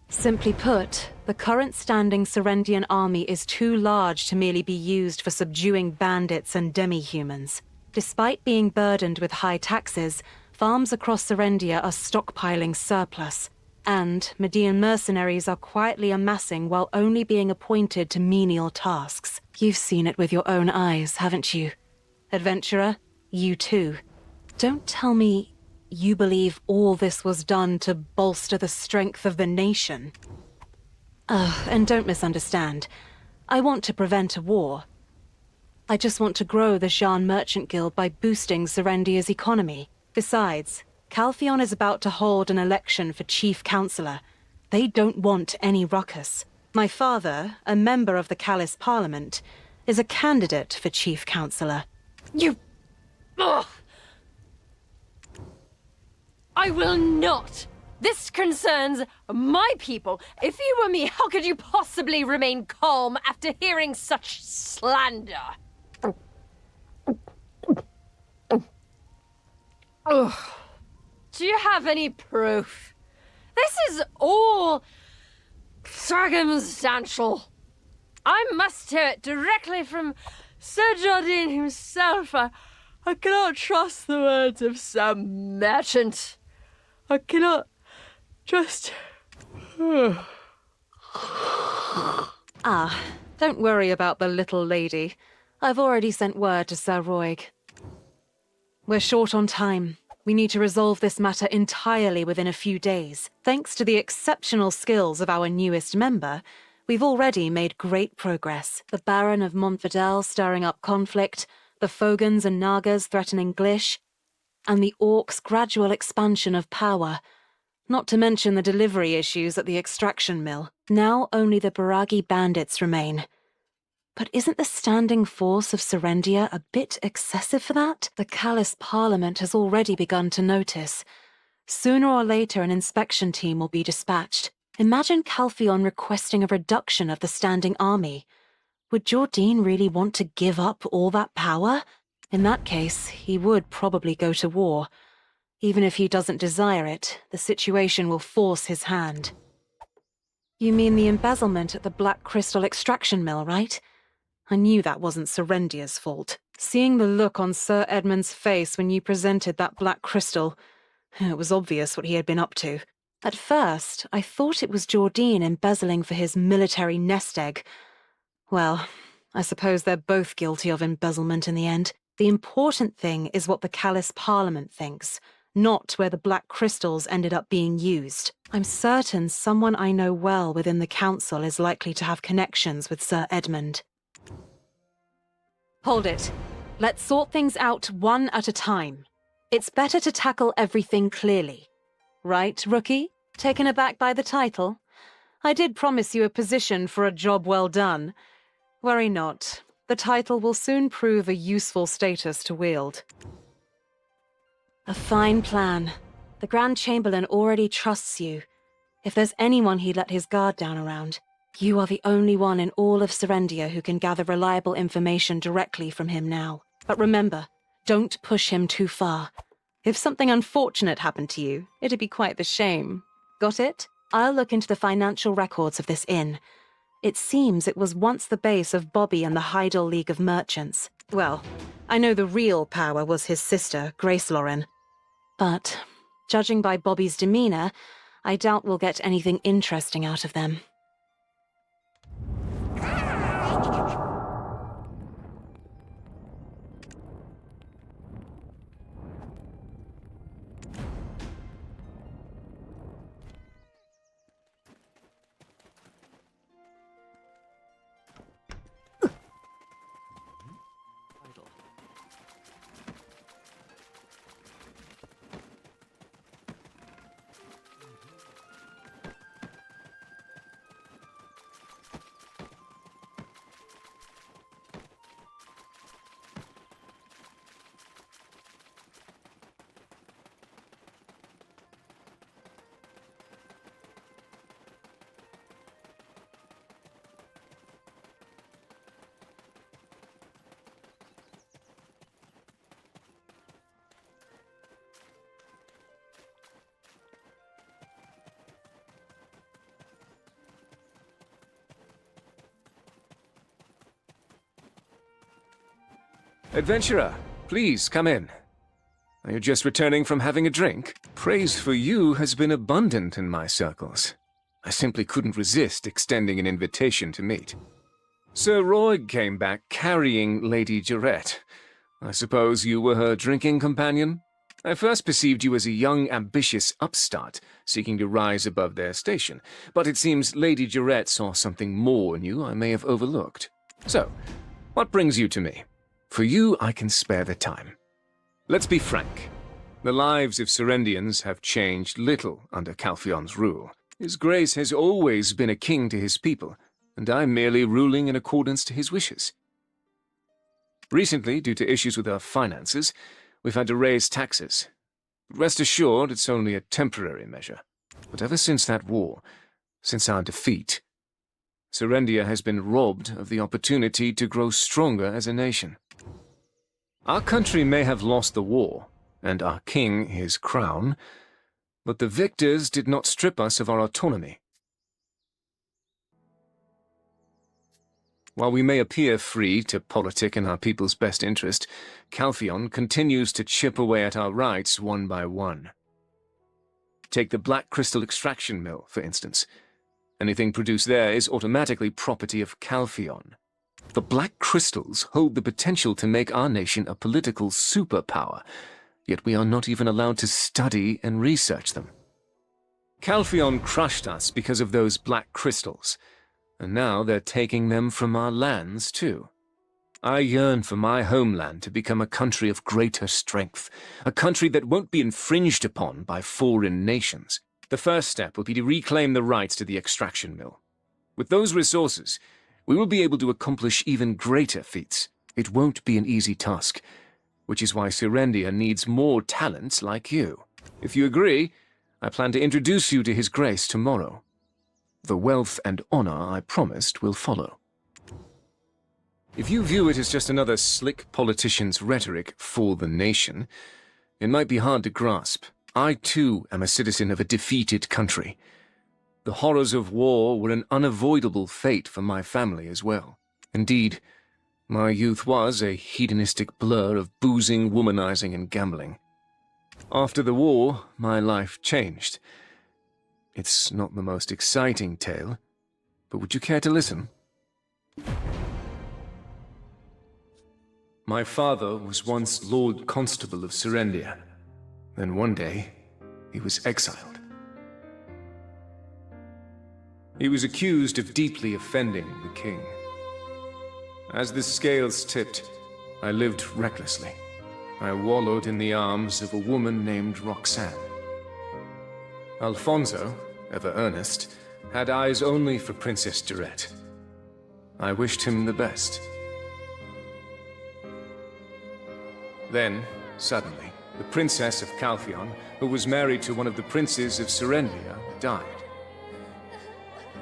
S14: Simply put, the current standing Serendian army is too large to merely be used for subduing bandits and demi-humans. Despite being burdened with high taxes, farms across Serendia are stockpiling surplus, and Median mercenaries are quietly amassing while only being appointed to menial tasks. You've seen it with your own eyes, haven't you? Adventurer, you too. Don't tell me you believe all this was done to bolster the strength of the nation. And don't misunderstand. I want to prevent a war. I just want to grow the Jean Merchant Guild by boosting Serendia's economy. Besides, Calpheon is about to hold an election for Chief Counselor. They don't want any ruckus. My father, a member of the Callis Parliament, is a candidate for Chief Counselor.
S8: You... Ugh. I will not! This concerns my people. If you were me, how could you possibly remain calm after hearing such slander? Ugh. Do you have any proof? This is all circumstantial. I must hear it directly from Sir Jordine himself. I cannot trust the words of some merchant. I cannot just...
S14: Don't worry about the little lady. I've already sent word to Sir Roig. We're short on time. We need to resolve this matter entirely within a few days. Thanks to the exceptional skills of our newest member, we've already made great progress. The Baron of Montvidel stirring up conflict, the Fogans and Nagas threatening Glish, and the Orcs' gradual expansion of power. Not to mention the delivery issues at the extraction mill. Now only the Baragi bandits remain. But isn't the standing force of Serendia a bit excessive for that? The Callis Parliament has already begun to notice. Sooner or later an inspection team will be dispatched. Imagine Calpheon requesting a reduction of the standing army. Would Jordine really want to give up all that power? In that case, he would probably go to war. Even if he doesn't desire it, the situation will force his hand. You mean the embezzlement at the Black Crystal extraction mill, right? I knew that wasn't Serendia's fault. Seeing the look on Sir Edmund's face when you presented that black crystal, it was obvious what he had been up to. At first, I thought it was Jordine embezzling for his military nest egg. Well, I suppose they're both guilty of embezzlement in the end. The important thing is what the Callous Parliament thinks, not where the black crystals ended up being used. I'm certain someone I know well within the council is likely to have connections with Sir Edmund. Hold it. Let's sort things out one at a time. It's better to tackle everything clearly. Right, Rookie? Taken aback by the title? I did promise you a position for a job well done. Worry not. The title will soon prove a useful status to wield. A fine plan. The Grand Chamberlain already trusts you. If there's anyone he'd let his guard down around, you are the only one in all of Serendia who can gather reliable information directly from him now. But remember, don't push him too far. If something unfortunate happened to you, it'd be quite the shame. Got it? I'll look into the financial records of this inn. It seems it was once the base of Bobby and the Heidel League of Merchants. Well, I know the real power was his sister, Grace Lauren. But, judging by Bobby's demeanor, I doubt we'll get anything interesting out of them.
S2: Adventurer, please come in. Are you just returning from having a drink? Praise for you has been abundant in my circles. I simply couldn't resist extending an invitation to meet. Sir Roig came back carrying Lady Jarette. I suppose you were her drinking companion? I first perceived you as a young, ambitious upstart, seeking to rise above their station, but it seems Lady Jarette saw something more in you I may have overlooked. So, what brings you to me? For you, I can spare the time. Let's be frank. The lives of Serendians have changed little under Calpheon's rule. His Grace has always been a king to his people, and I'm merely ruling in accordance to his wishes. Recently, due to issues with our finances, we've had to raise taxes. Rest assured, it's only a temporary measure. But ever since that war, since our defeat, Serendia has been robbed of the opportunity to grow stronger as a nation. Our country may have lost the war, and our king his crown, but the victors did not strip us of our autonomy. While we may appear free to politic in our people's best interest, Calpheon continues to chip away at our rights one by one. Take the Black Crystal extraction mill, for instance. Anything produced there is automatically property of Calpheon. The Black Crystals hold the potential to make our nation a political superpower, yet we are not even allowed to study and research them. Calpheon crushed us because of those Black Crystals, and now they're taking them from our lands too. I yearn for my homeland to become a country of greater strength, a country that won't be infringed upon by foreign nations. The first step will be to reclaim the rights to the extraction mill. With those resources, we will be able to accomplish even greater feats. It won't be an easy task, which is why Serendia needs more talents like you. If you agree, I plan to introduce you to His Grace tomorrow. The wealth and honor I promised will follow. If you view it as just another slick politician's rhetoric for the nation, it might be hard to grasp. I too am a citizen of a defeated country. The horrors of war were an unavoidable fate for my family as well. Indeed, my youth was a hedonistic blur of boozing, womanizing, and gambling. After the war, my life changed. It's not the most exciting tale, but would you care to listen? My father was once Lord Constable of Serendia. Then one day, he was exiled. He was accused of deeply offending the king. As the scales tipped, I lived recklessly. I wallowed in the arms of a woman named Roxanne. Alfonso, ever earnest, had eyes only for Princess Jordine. I wished him the best. Then, suddenly, the Princess of Calpheon, who was married to one of the princes of Serendia, died.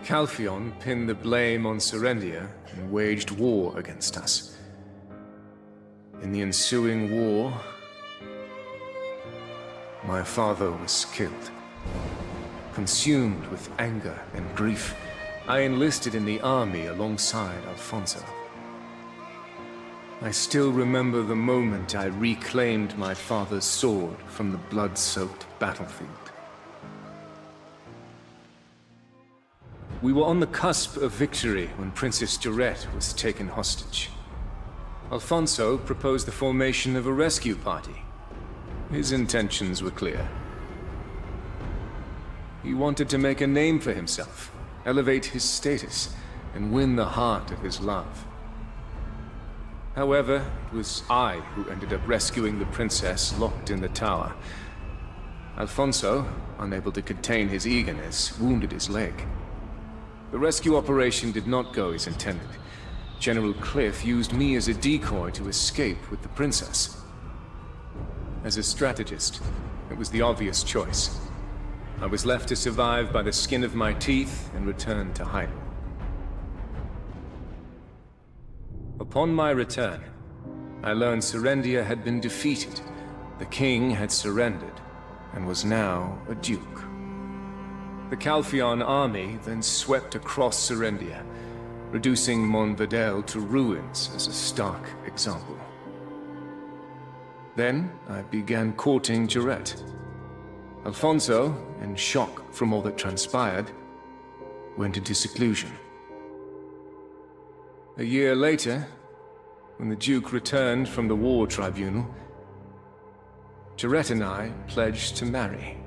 S2: Calpheon pinned the blame on Serendia and waged war against us. In the ensuing war, my father was killed. Consumed with anger and grief, I enlisted in the army alongside Alfonso. I still remember the moment I reclaimed my father's sword from the blood-soaked battlefield. We were on the cusp of victory when Princess Jordine was taken hostage. Alfonso proposed the formation of a rescue party. His intentions were clear. He wanted to make a name for himself, elevate his status, and win the heart of his love. However, it was I who ended up rescuing the princess locked in the tower. Alfonso, unable to contain his eagerness, wounded his leg. The rescue operation did not go as intended. General Cliff used me as a decoy to escape with the princess. As a strategist, it was the obvious choice. I was left to survive by the skin of my teeth and return to Heidel. Upon my return, I learned Serendia had been defeated. The king had surrendered and was now a duke. The Calpheon army then swept across Serendia, reducing Montverdel to ruins as a stark example. Then I began courting Jordine. Alfonso, in shock from all that transpired, went into seclusion. A year later, when the Duke returned from the war tribunal, Jordine and I pledged to marry.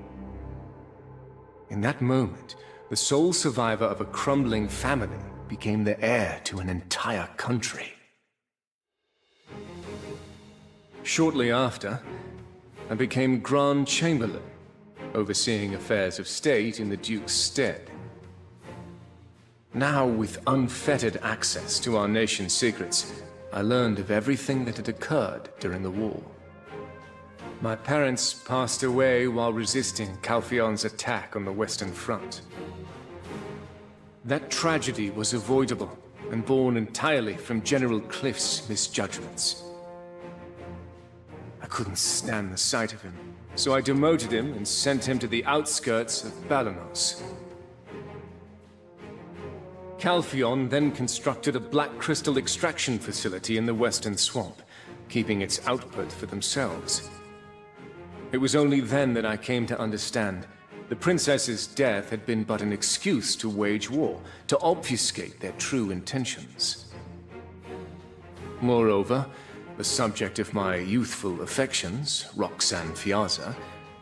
S2: In that moment, the sole survivor of a crumbling family became the heir to an entire country. Shortly after, I became Grand Chamberlain, overseeing affairs of state in the Duke's stead. Now, with unfettered access to our nation's secrets, I learned of everything that had occurred during the war. My parents passed away while resisting Calpheon's attack on the Western Front. That tragedy was avoidable and born entirely from General Cliff's misjudgments. I couldn't stand the sight of him, so I demoted him and sent him to the outskirts of Balenos. Calpheon then constructed a black crystal extraction facility in the Western Swamp, keeping its output for themselves. It was only then that I came to understand the princess's death had been but an excuse to wage war, to obfuscate their true intentions. Moreover, the subject of my youthful affections, Roxanne Fiaza,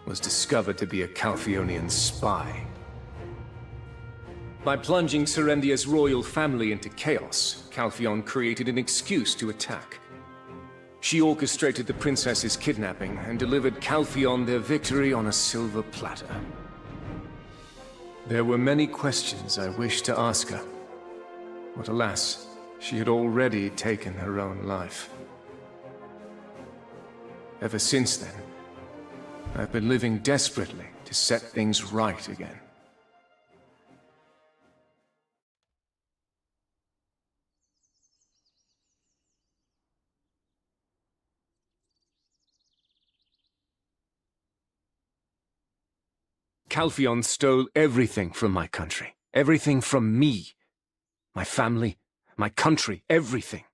S2: was discovered to be a Calpheonian spy. By plunging Serendia's royal family into chaos, Calpheon created an excuse to attack. She orchestrated the princess's kidnapping and delivered Calpheon their victory on a silver platter. There were many questions I wished to ask her, but alas, she had already taken her own life. Ever since then, I've been living desperately to set things right again. Calpheon stole everything from my country. Everything from me. My family, my country, everything.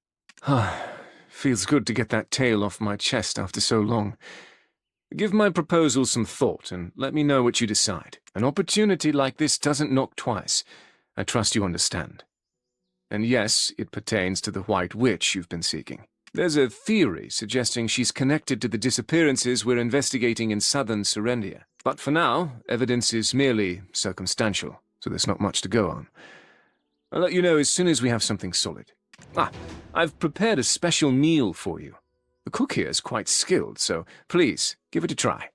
S2: Feels good to get that tale off my chest after so long. Give my proposal some thought and let me know what you decide. An opportunity like this doesn't knock twice. I trust you understand. And yes, it pertains to the White Witch you've been seeking. There's a theory suggesting she's connected to the disappearances we're investigating in southern Serendia. But for now, evidence is merely circumstantial, so there's not much to go on. I'll let you know as soon as we have something solid. I've prepared a special meal for you. The cook here is quite skilled, so please, give it a try.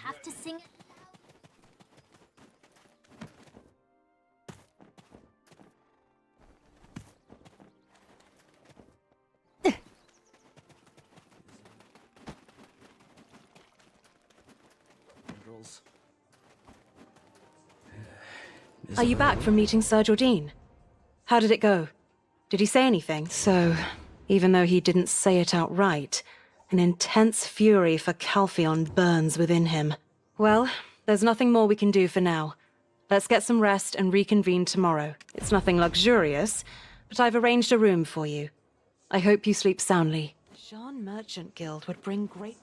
S7: Have to sing it.
S14: Are you back from meeting Sir Jordine? How did it go? Did he say anything? So, even though he didn't say it outright, an intense fury for Calpheon burns within him. Well, there's nothing more we can do for now. Let's get some rest and reconvene tomorrow. It's nothing luxurious, but I've arranged a room for you. I hope you sleep soundly. Jean Merchant Guild would bring great...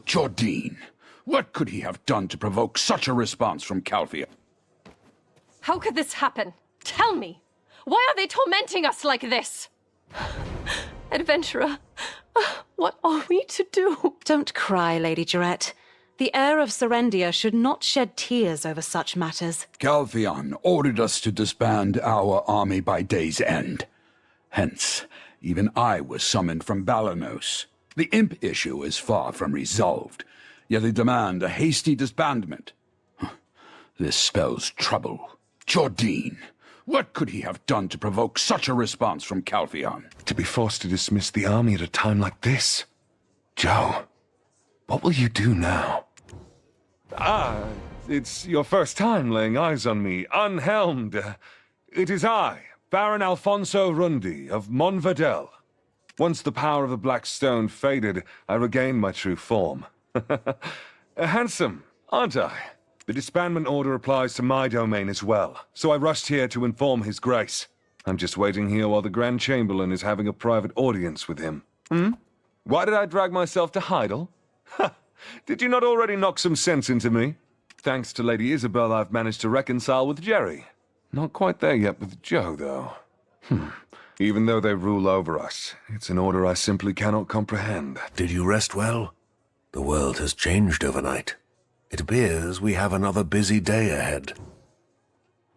S4: Jordine, what could he have done to provoke such a response from Calpheon?
S8: How could this happen? Tell me! Why are they tormenting us like this? Adventurer, what are we to do?
S14: Don't cry, Lady Jarette. The heir of Serendia should not shed tears over such matters.
S4: Calpheon ordered us to disband our army by day's end. Hence, even I was summoned from Balenos. The imp issue is far from resolved, yet they demand a hasty disbandment. This spells trouble. Jordine, what could he have done to provoke such a response from Calpheon?
S17: To be forced to dismiss the army at a time like this? Joe, what will you do now?
S18: It's your first time laying eyes on me, unhelmed. It is I, Baron Alfonso Rundi of Monverdel. Once the power of the Black Stone faded, I regained my true form. Handsome, aren't I? The disbandment order applies to my domain as well, so I rushed here to inform His Grace. I'm just waiting here while the Grand Chamberlain is having a private audience with him. Why did I drag myself to Heidel? Did you not already knock some sense into me? Thanks to Lady Isabel, I've managed to reconcile with Jerry. Not quite there yet with Joe, though. Even though they rule over us, it's an order I simply cannot comprehend.
S10: Did you rest well? The world has changed overnight. It appears we have another busy day ahead.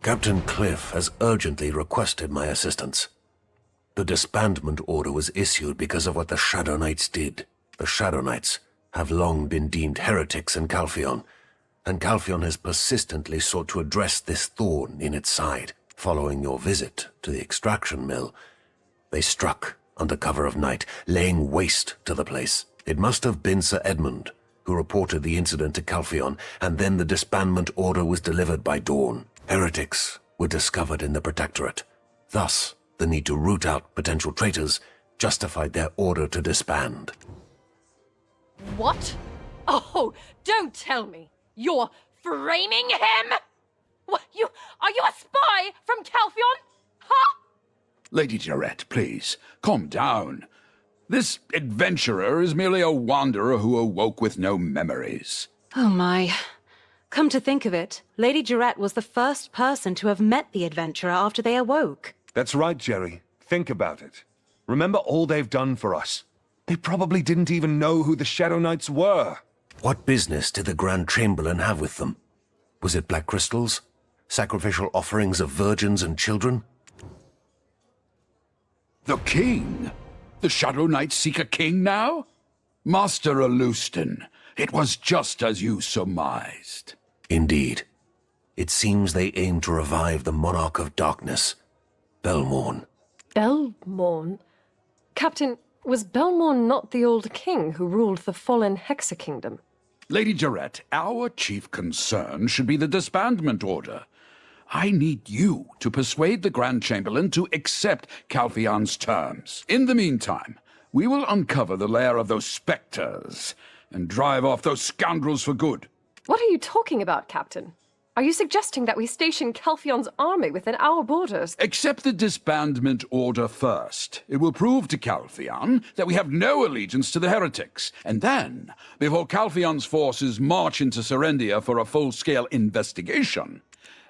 S10: Captain Cliff has urgently requested my assistance. The disbandment order was issued because of what the Shadow Knights did. The Shadow Knights have long been deemed heretics in Calpheon, and Calpheon has persistently sought to address this thorn in its side. Following your visit to the extraction mill, they struck under cover of night, laying waste to the place. It must have been Sir Edmund who reported the incident to Calpheon, and then the disbandment order was delivered by dawn. Heretics were discovered in the Protectorate. Thus, the need to root out potential traitors justified their order to disband.
S8: What? Oh, don't tell me. You're framing him? What, are you a spy from Calpheon? Huh?
S4: Lady Jarrett, please, calm down. This adventurer is merely a wanderer who awoke with no memories.
S14: Oh my. Come to think of it, Lady Jarrett was the first person to have met the adventurer after they awoke.
S18: That's right, Jerry. Think about it. Remember all they've done for us. They probably didn't even know who the Shadow Knights were.
S10: What business did the Grand Chamberlain have with them? Was it black crystals? Sacrificial offerings of virgins and children?
S4: The king? The Shadow Knights seek a king now? Master Alustin, it was just as you surmised.
S10: Indeed. It seems they aim to revive the Monarch of Darkness, Belmorn.
S8: Belmorn? Captain, was Belmorn not the old king who ruled the fallen Hexa Kingdom?
S4: Lady Jarrett, our chief concern should be the disbandment order. I need you to persuade the Grand Chamberlain to accept Calpheon's terms. In the meantime, we will uncover the lair of those spectres and drive off those scoundrels for good.
S8: What are you talking about, Captain? Are you suggesting that we station Calpheon's army within our borders?
S4: Accept the disbandment order first. It will prove to Calpheon that we have no allegiance to the heretics. And then, before Calpheon's forces march into Serendia for a full-scale investigation,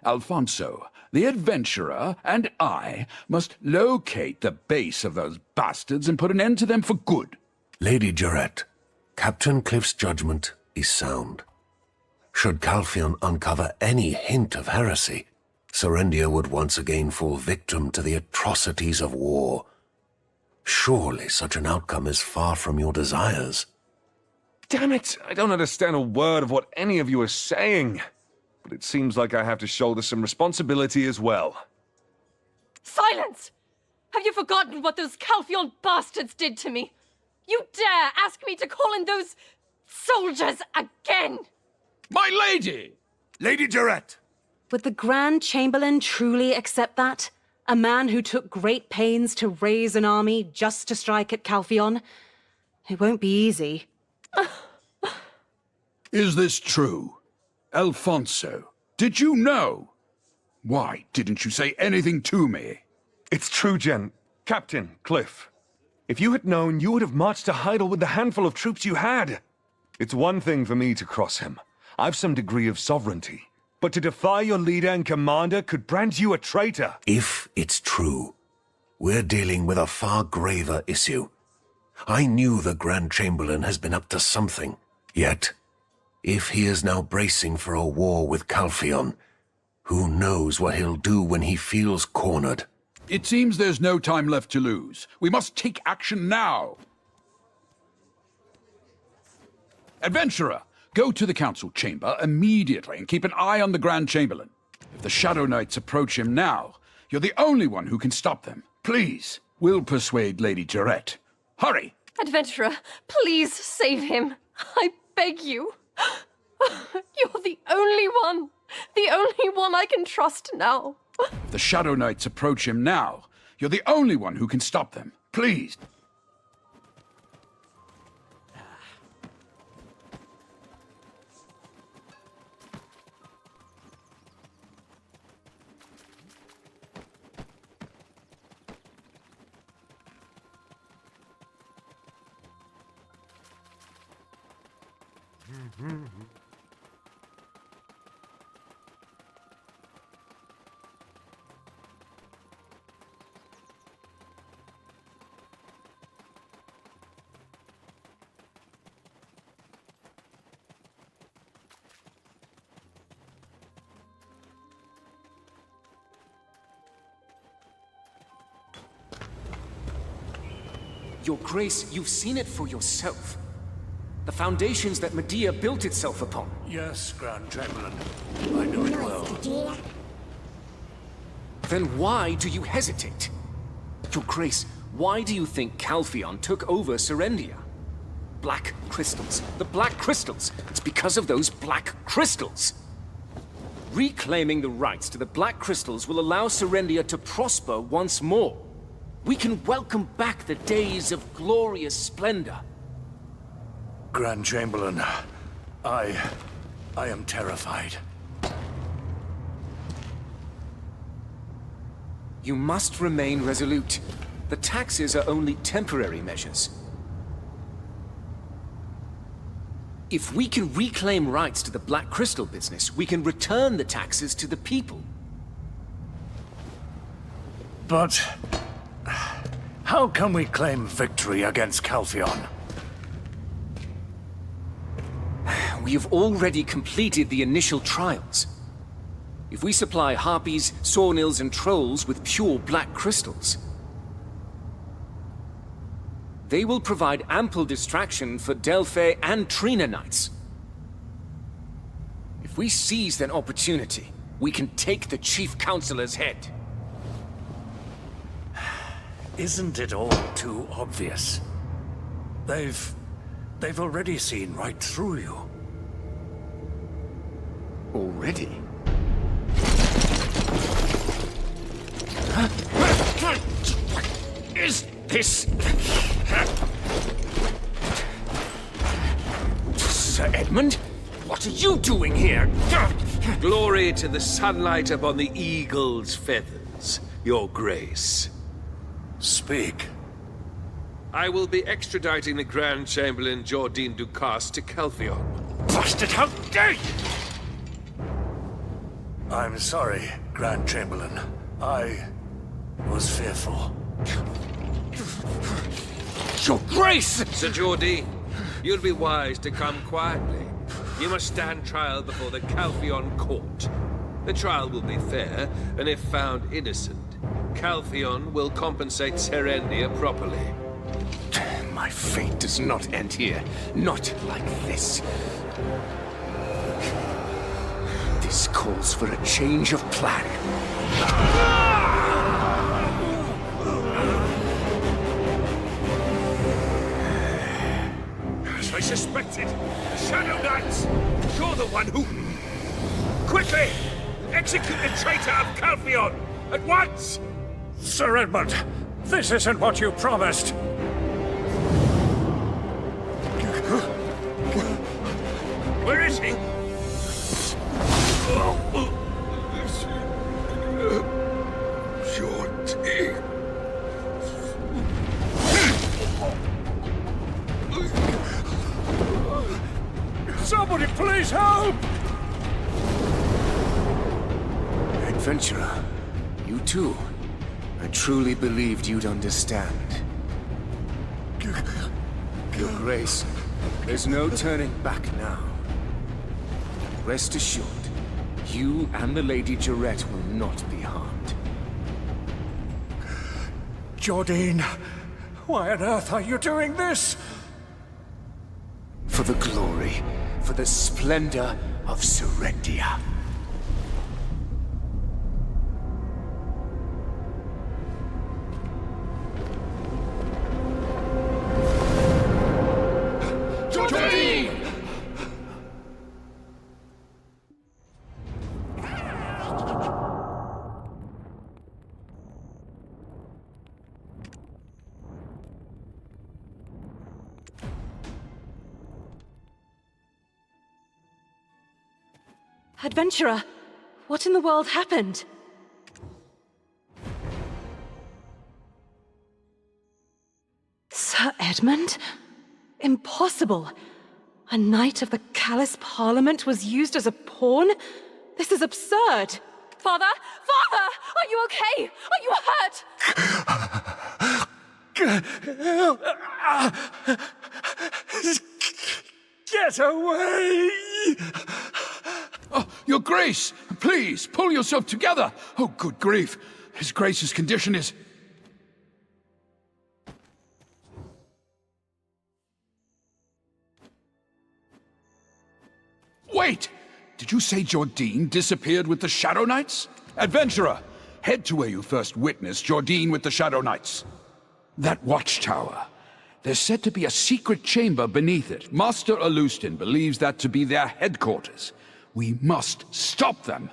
S4: Alfonso, the adventurer, and I must locate the base of those bastards and put an end to them for good.
S10: Lady Jarrett, Captain Cliff's judgment is sound. Should Calpheon uncover any hint of heresy, Serendia would once again fall victim to the atrocities of war. Surely such an outcome is far from your desires.
S18: Damn it! I don't understand a word of what any of you are saying. But it seems like I have to shoulder some responsibility as well.
S8: Silence! Have you forgotten what those Calpheon bastards did to me? You dare ask me to call in those soldiers again?
S4: My lady!
S3: Lady Jarrett!
S14: Would the Grand Chamberlain truly accept that? A man who took great pains to raise an army just to strike at Calpheon? It won't be easy.
S4: Is this true? Alfonso, did you know? Why didn't you say anything to me?
S18: It's true, Jen. Captain Cliff. If you had known, you would have marched to Heidel with the handful of troops you had. It's one thing for me to cross him. I've some degree of sovereignty. But to defy your leader and commander could brand you a traitor.
S10: If it's true, we're dealing with a far graver issue. I knew the Grand Chamberlain has been up to something. Yet, if he is now bracing for a war with Calpheon, who knows what he'll do when he feels cornered?
S4: It seems there's no time left to lose. We must take action now. Adventurer, go to the council chamber immediately and keep an eye on the Grand Chamberlain. If the Shadow Knights approach him now, you're the only one who can stop them. Please, we'll persuade Lady Jarrett. Hurry!
S8: Adventurer, please save him. I beg you. You're the only one I can trust now.
S4: If the Shadow Knights approach him now, you're the only one who can stop them. Please.
S2: Your Grace, you've seen it for yourself. The foundations that Medea built itself upon.
S3: Yes, Grand Chamberlain. I know it well.
S2: Then why do you hesitate? Your Grace, why do you think Calpheon took over Serendia? Black crystals. The black crystals. It's because of those black crystals. Reclaiming the rights to the black crystals will allow Serendia to prosper once more. We can welcome back the days of glorious splendor.
S10: Grand Chamberlain, I am terrified.
S2: You must remain resolute. The taxes are only temporary measures. If we can reclaim rights to the Black Crystal business, we can return the taxes to the people.
S10: But how can we claim victory against Calpheon?
S2: We have already completed the initial trials. If we supply harpies, sawnills, and trolls with pure black crystals, they will provide ample distraction for Delphi and Trina Knights. If we seize that opportunity, we can take the Chief Counselor's head.
S10: Isn't it all too obvious? They've already seen right through you.
S2: Already?
S11: Is this...
S2: Sir Edmund? What are you doing here?
S11: Glory to the sunlight upon the eagle's feathers, Your Grace.
S10: Speak.
S11: I will be extraditing the Grand Chamberlain Jordine Ducasse to Calpheon.
S10: Bastard, how dare you! I'm sorry, Grand Chamberlain. I was fearful.
S11: Your Grace! Sir Jordine, you'd be wise to come quietly. You must stand trial before the Calpheon court. The trial will be fair, and if found innocent, Calpheon will compensate Serendia properly.
S2: My fate does not end here. Not like this. This calls for a change of plan.
S11: As I suspected, the Shadow Knights! You're the one who... Quickly! Execute the traitor of Calpheon! At once!
S10: Sir Edmund, this isn't what you promised.
S11: Where is he? Jordine.
S10: Somebody please help!
S2: Adventurer, you too. I truly believed you'd understand. Your Grace, there's no turning back now. Rest assured, you and the Lady Jarrett will not be harmed.
S10: Jordine, why on earth are you doing this?
S2: For the glory, for the splendor of Serendia.
S14: Adventurer, what in the world happened? Sir Edmund? Impossible! A knight of the Callous Parliament was used as a pawn? This is absurd!
S8: Father? Father! Are you okay? Are you hurt?
S4: Get away! Oh, Your Grace! Please, pull yourself together! Oh, good grief! His Grace's condition is... Wait! Did you say Jordine disappeared with the Shadow Knights? Adventurer, head to where you first witnessed Jordine with the Shadow Knights. That watchtower. There's said to be a secret chamber beneath it. Master Alustin believes that to be their headquarters. We must stop them.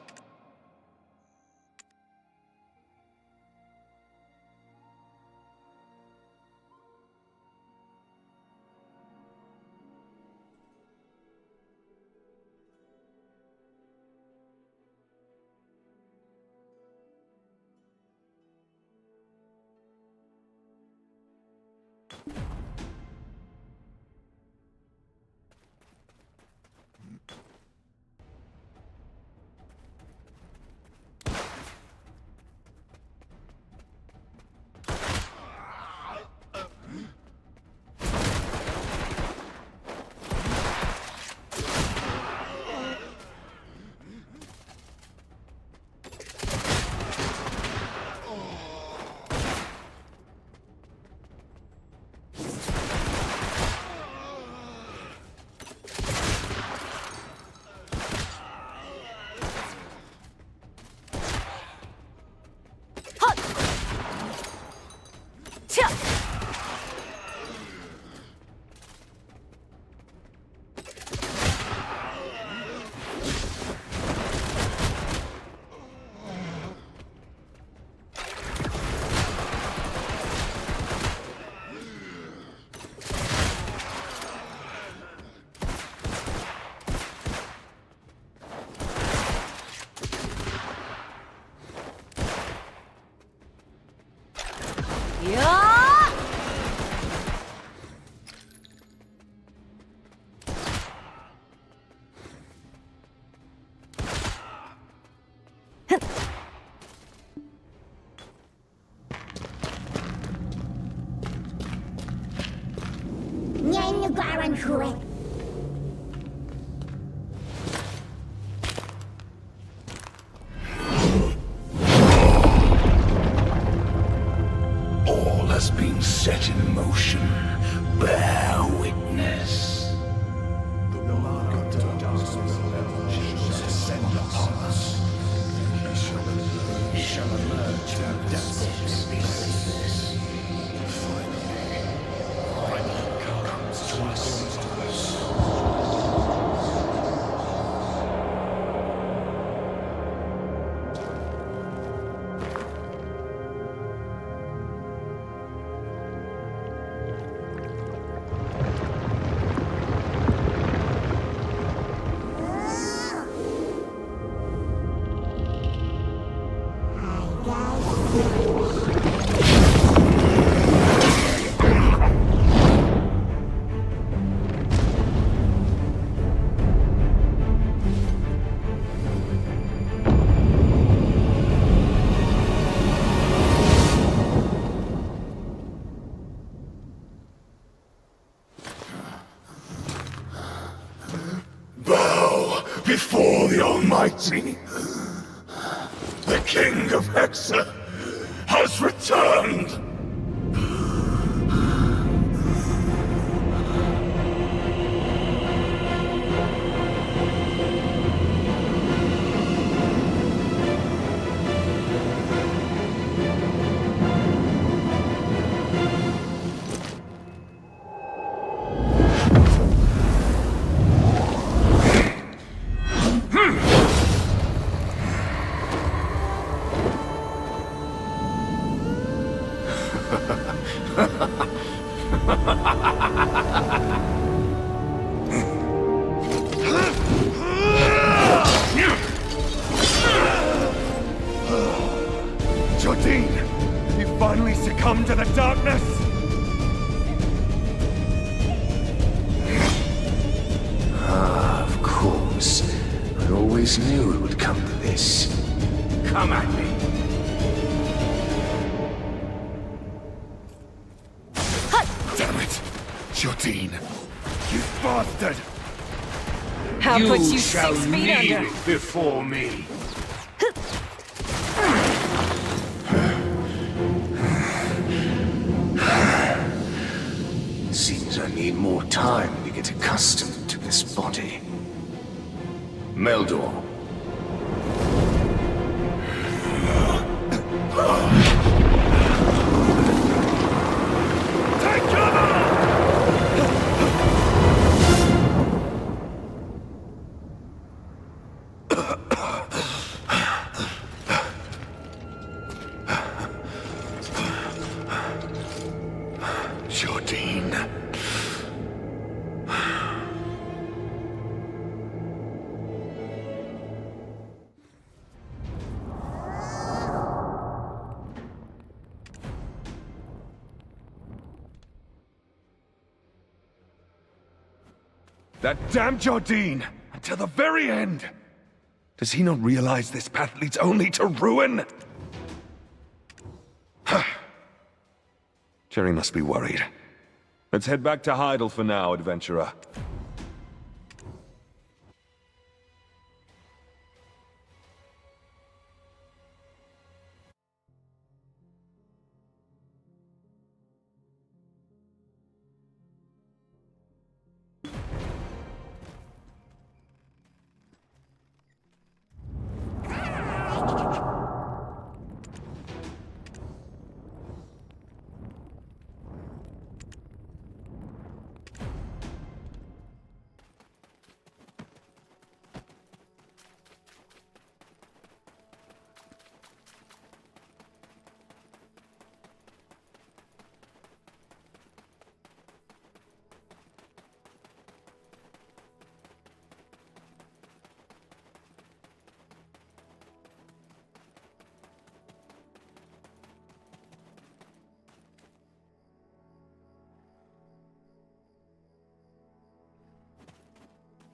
S15: All has been set in motion. Bear witness. He shall emerge from the depths of space. Finally comes to us. Before the Almighty, the King of Hexa has returned!
S18: Jordine, you finally succumbed to the darkness?
S19: Ah, of course. I always knew it would come to this. Come at me.
S18: Damn it! Jordine, you bastard!
S8: How
S11: you
S8: puts you
S11: shall
S8: 6 feet
S11: kneel
S8: under?
S11: before me.
S19: Seems I need more time to get accustomed to this body. Meldor.
S18: That damn Jordine! Until the very end! Does he not realize this path leads only to ruin? Jerry must be worried. Let's head back to Heidel for now, adventurer.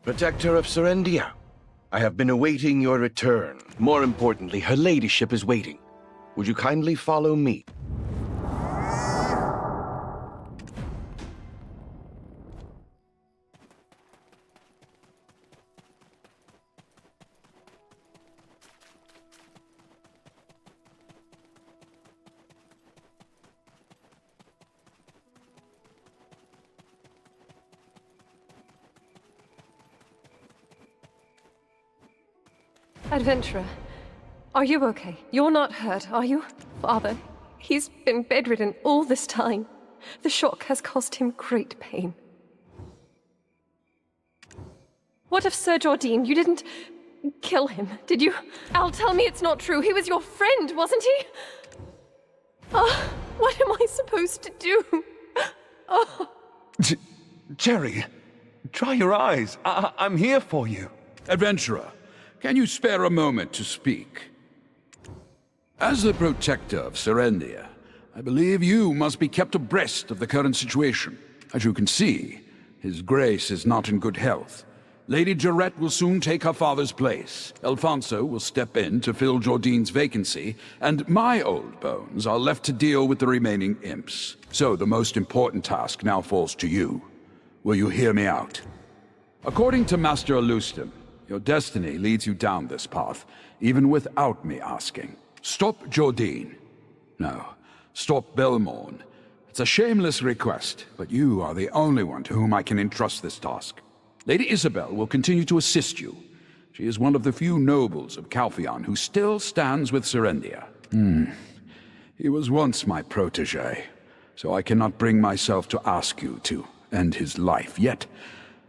S13: Protector of Serendia, I have been awaiting your return. More importantly, her ladyship is waiting. Would you kindly follow me?
S8: Adventurer, are you okay? You're not hurt, are you? Father, he's been bedridden all this time. The shock has caused him great pain. What of Sir Jordine? You didn't kill him, did you? Al, tell me it's not true. He was your friend, wasn't he? Oh, what am I supposed to do? Oh.
S18: Jerry, dry your eyes. I'm here for you.
S4: Adventurer, can you spare a moment to speak? As the protector of Serendia, I believe you must be kept abreast of the current situation. As you can see, His Grace is not in good health. Lady Jarette will soon take her father's place. Alfonso will step in to fill Jordine's vacancy, and my old bones are left to deal with the remaining imps. So the most important task now falls to you. Will you hear me out? According to Master Alustin, your destiny leads you down this path, even without me asking. Stop Jordine. No, stop Belmorn. It's a shameless request, but you are the only one to whom I can entrust this task. Lady Isabel will continue to assist you. She is one of the few nobles of Calpheon who still stands with Serendia. He was once my protege, so I cannot bring myself to ask you to end his life, yet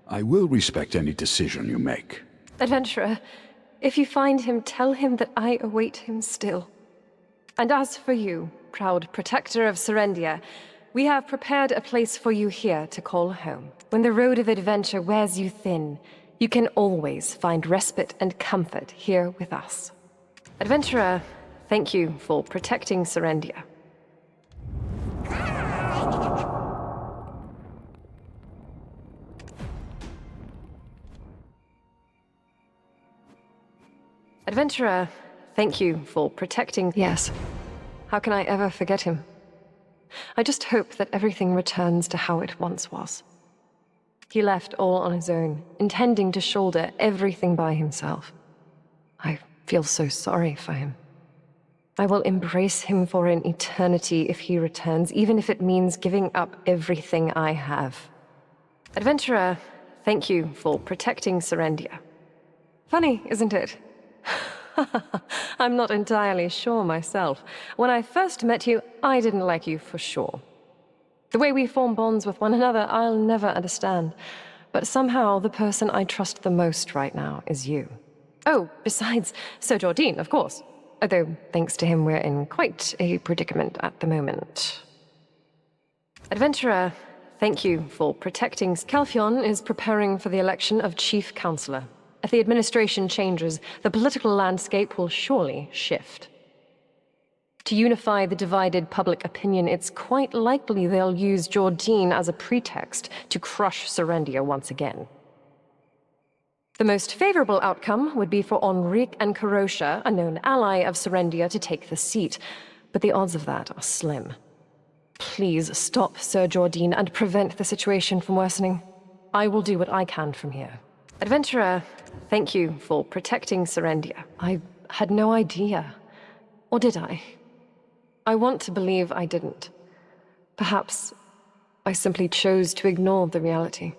S4: I will respect any decision you make.
S8: Adventurer, if you find him, tell him that I await him still. And as for you, proud protector of Serendia, we have prepared a place for you here to call home. When the road of adventure wears you thin, you can always find respite and comfort here with us. Adventurer, thank you for protecting Serendia. Adventurer, thank you for protecting... Yes. How can I ever forget him? I just hope that everything returns to how it once was. He left all on his own, intending to shoulder everything by himself. I feel so sorry for him. I will embrace him for an eternity if he returns, even if it means giving up everything I have. Adventurer, thank you for protecting Serendia. Funny, isn't it? I'm not entirely sure myself. When I first met you, I didn't like you for sure. The way we form bonds with one another, I'll never understand. But somehow, the person I trust the most right now is you. Oh, besides Sir Jordine, of course. Although, thanks to him, we're in quite a predicament at the moment. Adventurer, thank you for protecting... Calpheon is preparing for the election of Chief Counselor. If the administration changes, the political landscape will surely shift. To unify the divided public opinion, it's quite likely they'll use Jordine as a pretext to crush Serendia once again. The most favorable outcome would be for Enrique and Karosha, a known ally of Serendia, to take the seat, but the odds of that are slim. Please stop Sir Jordine and prevent the situation from worsening. I will do what I can from here. Adventurer, thank you for protecting Serendia. I had no idea. Or did I? I want to believe I didn't. Perhaps I simply chose to ignore the reality.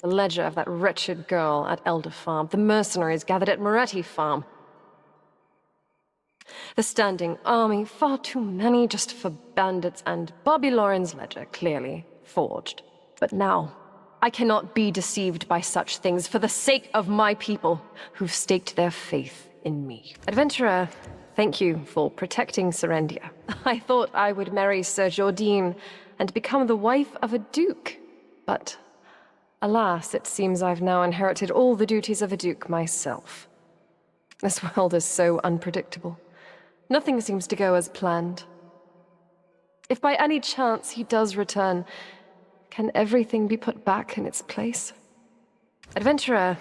S8: The ledger of that wretched girl at Elder Farm, the mercenaries gathered at Moretti Farm. The standing army, far too many just for bandits, and Bobby Lauren's ledger, clearly forged. But now, I cannot be deceived by such things for the sake of my people, who've staked their faith in me. Adventurer, thank you for protecting Serendia. I thought I would marry Sir Jordine and become the wife of a duke, but alas, it seems I've now inherited all the duties of a duke myself. This world is so unpredictable. Nothing seems to go as planned. If by any chance he does return, can everything be put back in its place? Adventurer,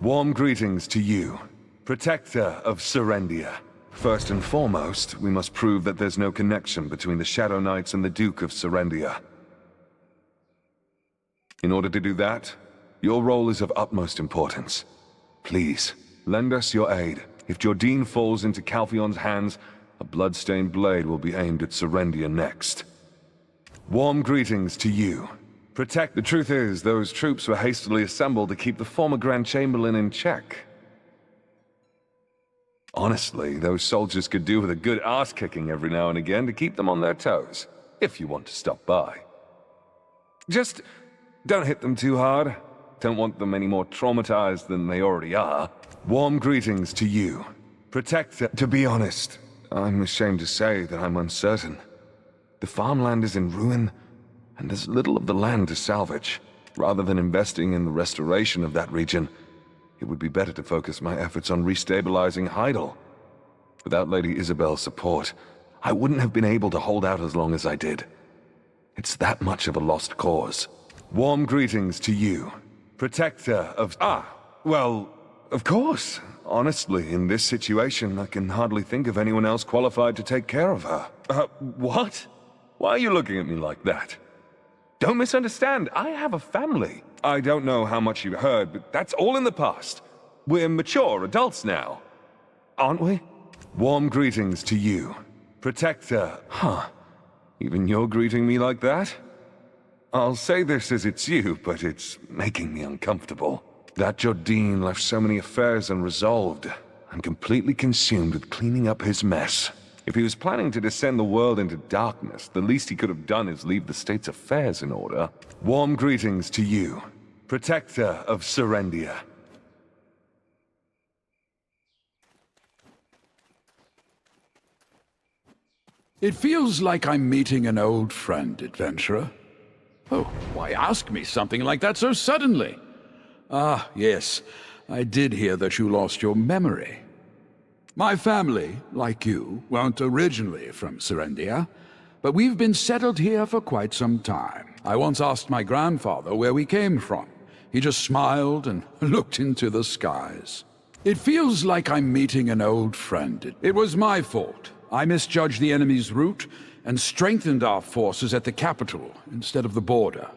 S18: Warm greetings to you, protector of Serendia. First and foremost, we must prove that there's no connection between the Shadow Knights and the Duke of Serendia. In order to do that, your role is of utmost importance. Please, lend us your aid. If Jordine falls into Calpheon's hands, a blood-stained blade will be aimed at Serendia next. Warm greetings to you. The truth is, those troops were hastily assembled to keep the former Grand Chamberlain in check. Honestly, those soldiers could do with a good ass-kicking every now and again to keep them on their toes, if you want to stop by. Just don't hit them too hard. Don't want them any more traumatized than they already are. Warm greetings to you, protector. To be honest, I'm ashamed to say that I'm uncertain. The farmland is in ruin, and there's little of the land to salvage. Rather than investing in the restoration of that region, it would be better to focus my efforts on restabilizing Heidel. Without Lady Isabel's support, I wouldn't have been able to hold out as long as I did. It's that much of a lost cause. Warm greetings to you, protector of... well, of course. Honestly, in this situation, I can hardly think of anyone else qualified to take care of her. What? Why are you looking at me like that? Don't misunderstand, I have a family. I don't know how much you heard, but that's all in the past. We're mature adults now. Aren't we? Warm greetings to you, protector. Even you're greeting me like that? I'll say this as it's you, but it's making me uncomfortable. That Jordine left so many affairs unresolved. I'm completely consumed with cleaning up his mess. If he was planning to descend the world into darkness, the least he could have done is leave the state's affairs in order. Warm greetings to you, protector of Serendia.
S4: It feels like I'm meeting an old friend, adventurer. Oh, why ask me something like that so suddenly? Ah, yes, I did hear that you lost your memory. My family, like you, weren't originally from Serendia, but we've been settled here for quite some time. I once asked my grandfather where we came from. He just smiled and looked into the skies. It feels like I'm meeting an old friend. It was my fault. I misjudged the enemy's route and strengthened our forces at the capital instead of the border.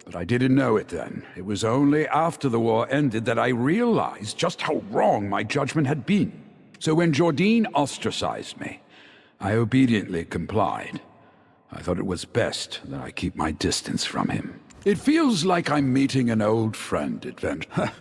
S4: But I didn't know it then. It was only after the war ended that I realized just how wrong my judgment had been. So when Jordine ostracized me, I obediently complied. I thought it was best that I keep my distance from him. It feels like I'm meeting an old friend, adventurer.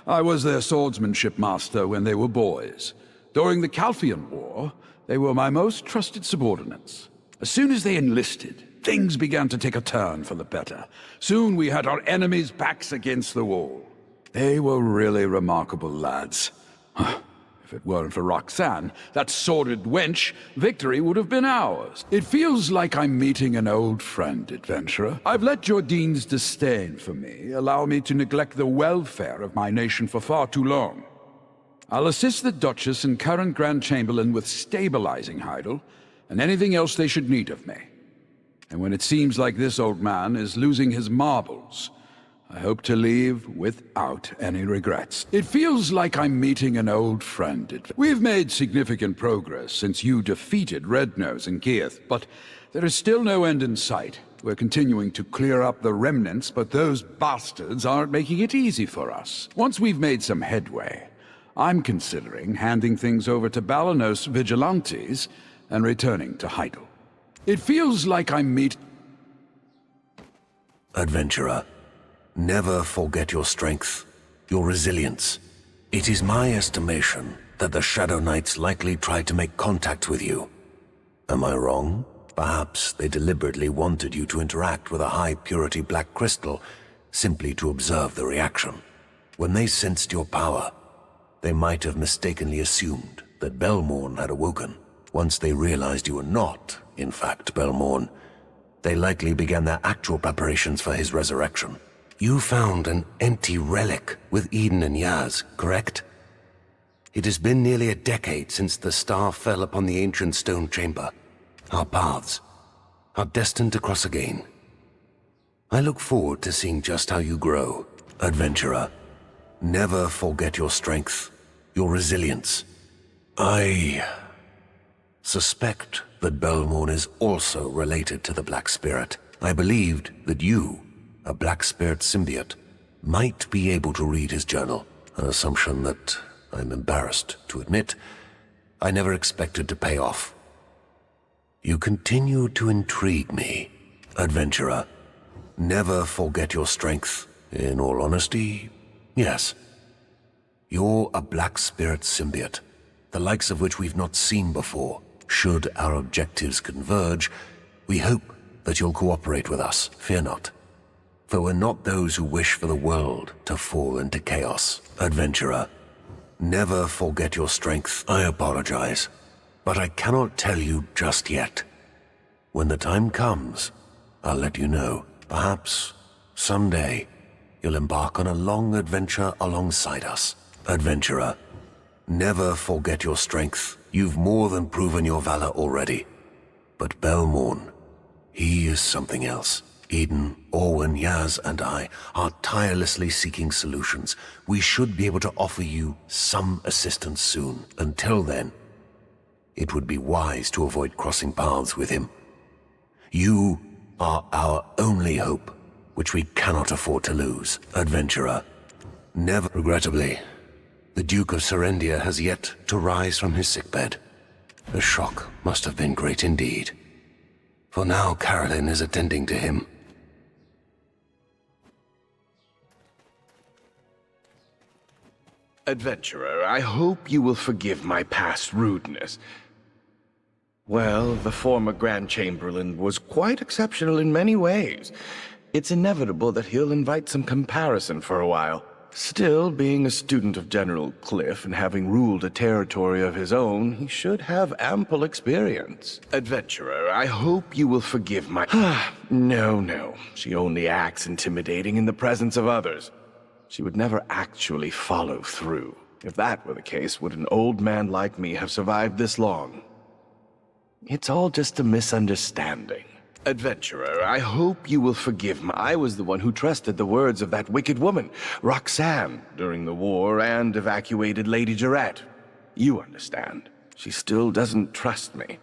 S4: I was their swordsmanship master when they were boys. During the Calpheon War, they were my most trusted subordinates. As soon as they enlisted, things began to take a turn for the better. Soon we had our enemies' backs against the wall. They were really remarkable lads. If it weren't for Roxanne, that sordid wench, victory would have been ours. It feels like I'm meeting an old friend, adventurer. I've let Jordine's disdain for me allow me to neglect the welfare of my nation for far too long. I'll assist the Duchess and current Grand Chamberlain with stabilizing Heidel, and anything else they should need of me. And when it seems like this old man is losing his marbles, I hope to leave without any regrets. It feels like I'm meeting an old friend. We've made significant progress since you defeated Red-Nose and Geath, but there is still no end in sight. We're continuing to clear up the remnants, but those bastards aren't making it easy for us. Once we've made some headway, I'm considering handing things over to Balenos vigilantes and returning to Heidel. It feels like I'm
S10: Adventurer, never forget your strength, your resilience. It is my estimation that the Shadow Knights likely tried to make contact with you. Am I wrong? Perhaps they deliberately wanted you to interact with a high-purity black crystal, simply to observe the reaction. When they sensed your power, they might have mistakenly assumed that Belmorn had awoken. Once they realized you were not, in fact, Belmorn, they likely began their actual preparations for his resurrection. You found an empty relic with Eden and Yaz, correct? It has been nearly a decade since the star fell upon the ancient stone chamber. Our paths are destined to cross again. I look forward to seeing just how you grow, Adventurer. Never forget your strength, your resilience. I suspect that Belmorn is also related to the Black Spirit. I believed that you, a Black Spirit symbiote, might be able to read his journal, an assumption that I'm embarrassed to admit I never expected to pay off. You continue to intrigue me, Adventurer. Never forget your strength. In all honesty, yes. You're a Black Spirit symbiote, the likes of which we've not seen before. Should our objectives converge, we hope that you'll cooperate with us. Fear not. For we're not those who wish for the world to fall into chaos. Adventurer, never forget your strength. I apologize, but I cannot tell you just yet. When the time comes, I'll let you know. Perhaps someday you'll embark on a long adventure alongside us. Adventurer, never forget your strength. You've more than proven your valor already. But Belmorn, he is something else. Eden, Orwin, Yaz, and I are tirelessly seeking solutions. We should be able to offer you some assistance soon. Until then, it would be wise to avoid crossing paths with him. You are our only hope, which we cannot afford to lose. Adventurer, never. Regrettably, the Duke of Serendia has yet to rise from his sickbed. The shock must have been great indeed. For now, Caroline is attending to him.
S13: Adventurer, I hope you will forgive my past rudeness. Well, the former Grand Chamberlain was quite exceptional in many ways. It's inevitable that he'll invite some comparison for a while. Still, being a student of General Cliff and having ruled a territory of his own, he should have ample experience. Adventurer, I hope you will forgive my— No. She only acts intimidating in the presence of others. She would never actually follow through. If that were the case, would an old man like me have survived this long? It's all just a misunderstanding. Adventurer, I hope you will forgive me. I was the one who trusted the words of that wicked woman, Roxanne, during the war and evacuated Lady Jarrett. You understand. She still doesn't trust me.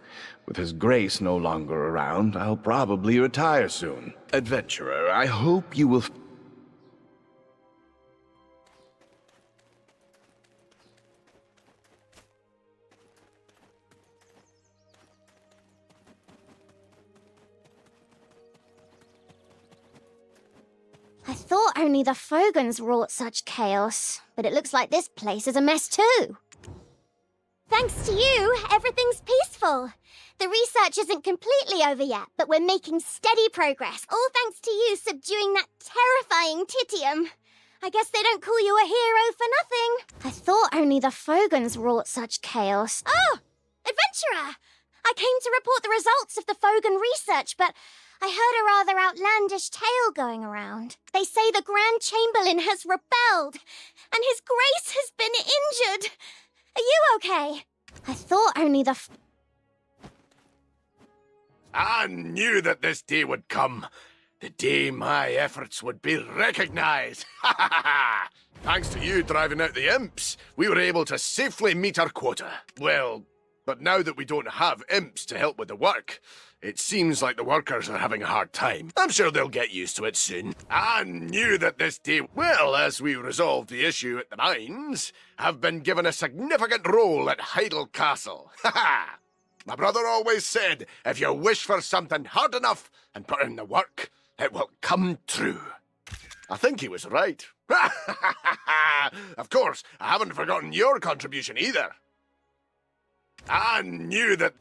S13: With His Grace no longer around, I'll probably retire soon. Adventurer, I hope you will—
S7: I thought only the Fogans wrought such chaos, but it looks like this place is a mess too. Thanks to you, everything's peaceful. The research isn't completely over yet, but we're making steady progress, all thanks to you subduing that terrifying Titium. I guess they don't call you a hero for nothing. I thought only the Fogans wrought such chaos. Oh! Adventurer! I came to report the results of the Fogan research, but I heard a rather outlandish tale going around. They say the Grand Chamberlain has rebelled, and His Grace has been injured. Are you okay? I thought only the—
S3: I knew that this day would come. the day my efforts would be recognized. Ha ha ha! Thanks to you driving out the imps, we were able to safely meet our quota. Well, but now that we don't have imps to help with the work, it seems like the workers are having a hard time. I'm sure they'll get used to it soon. I knew that this day, well, as we resolved the issue at the mines, have been given a significant role at Heidel Castle. Ha ha! My brother always said, if you wish for something hard enough and put in the work, it will come true. I think he was right. Of course, I haven't forgotten your contribution either. I knew that...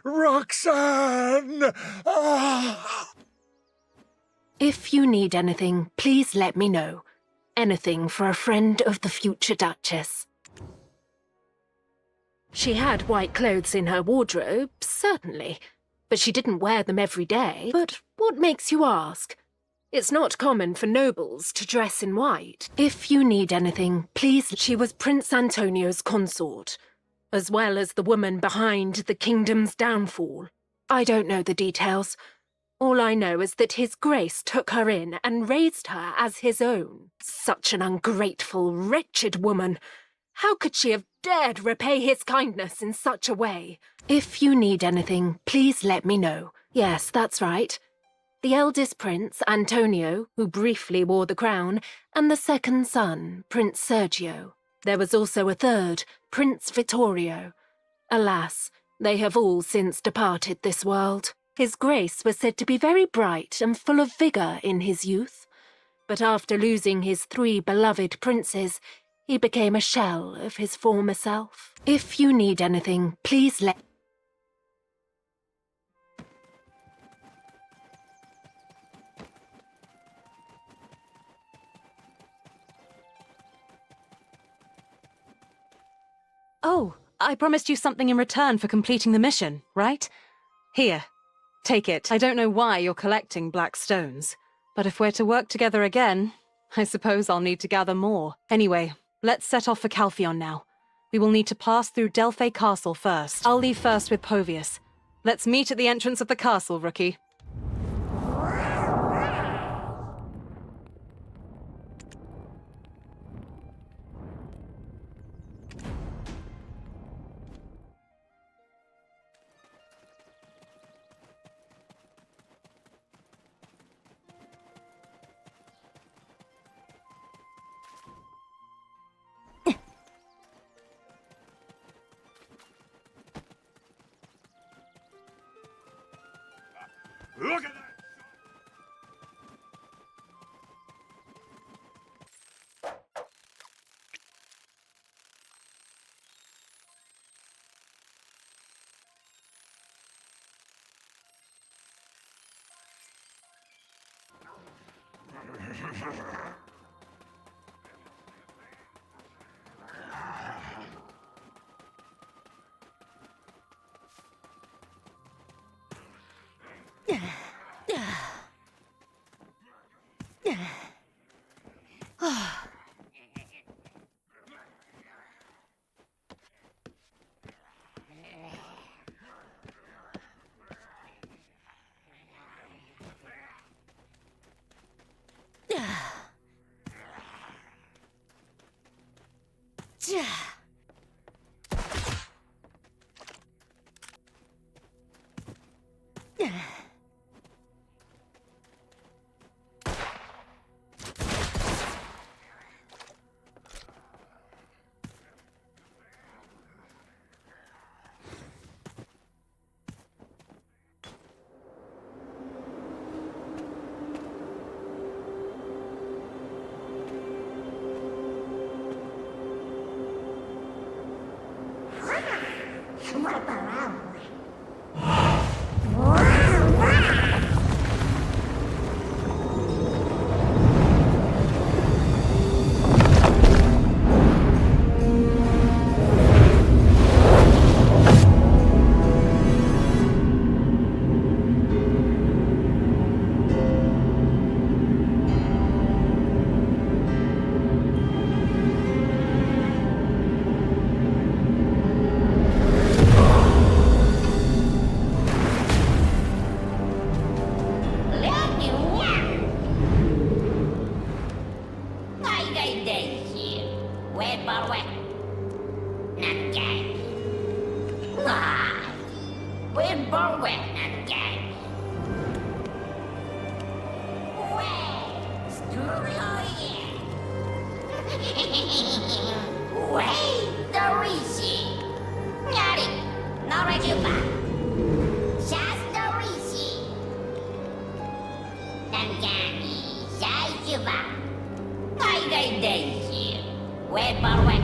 S15: Roxanne!
S14: If you need anything, please let me know. Anything for a friend of the future Duchess. She had white clothes in her wardrobe, certainly, but she didn't wear them every day. But what makes you ask? It's not common for nobles to dress in white. If you need anything, please... She was Prince Antonio's consort, as well as the woman behind the kingdom's downfall. I don't know the details. All I know is that His Grace took her in and raised her as his own. Such an ungrateful, wretched woman. How could she have dared repay his kindness in such a way? If you need anything, please let me know. Yes, that's right. The eldest prince, Antonio, who briefly wore the crown, and the second son, Prince Sergio. There was also a third, Prince Vittorio. Alas, they have all since departed this world. His Grace was said to be very bright and full of vigour in his youth, but after losing his 3 beloved princes, he became a shell of his former self. If you need anything, please let... Oh, I promised you something in return for completing the mission, right? Here, take it. I don't know why you're collecting black stones, but if we're to work together again, I suppose I'll need to gather more. Anyway, let's set off for Calpheon now. We will need to pass through Delphi Castle first. I'll leave first with Povius. Let's meet at the entrance of the castle, rookie.
S3: Look at that!
S15: Borwen again. Wait, Dorishi. Nyari, Norajuba. Shas Dorishi. Nangani, Shai Juba. Kai Gai Deji. Wait, Borwen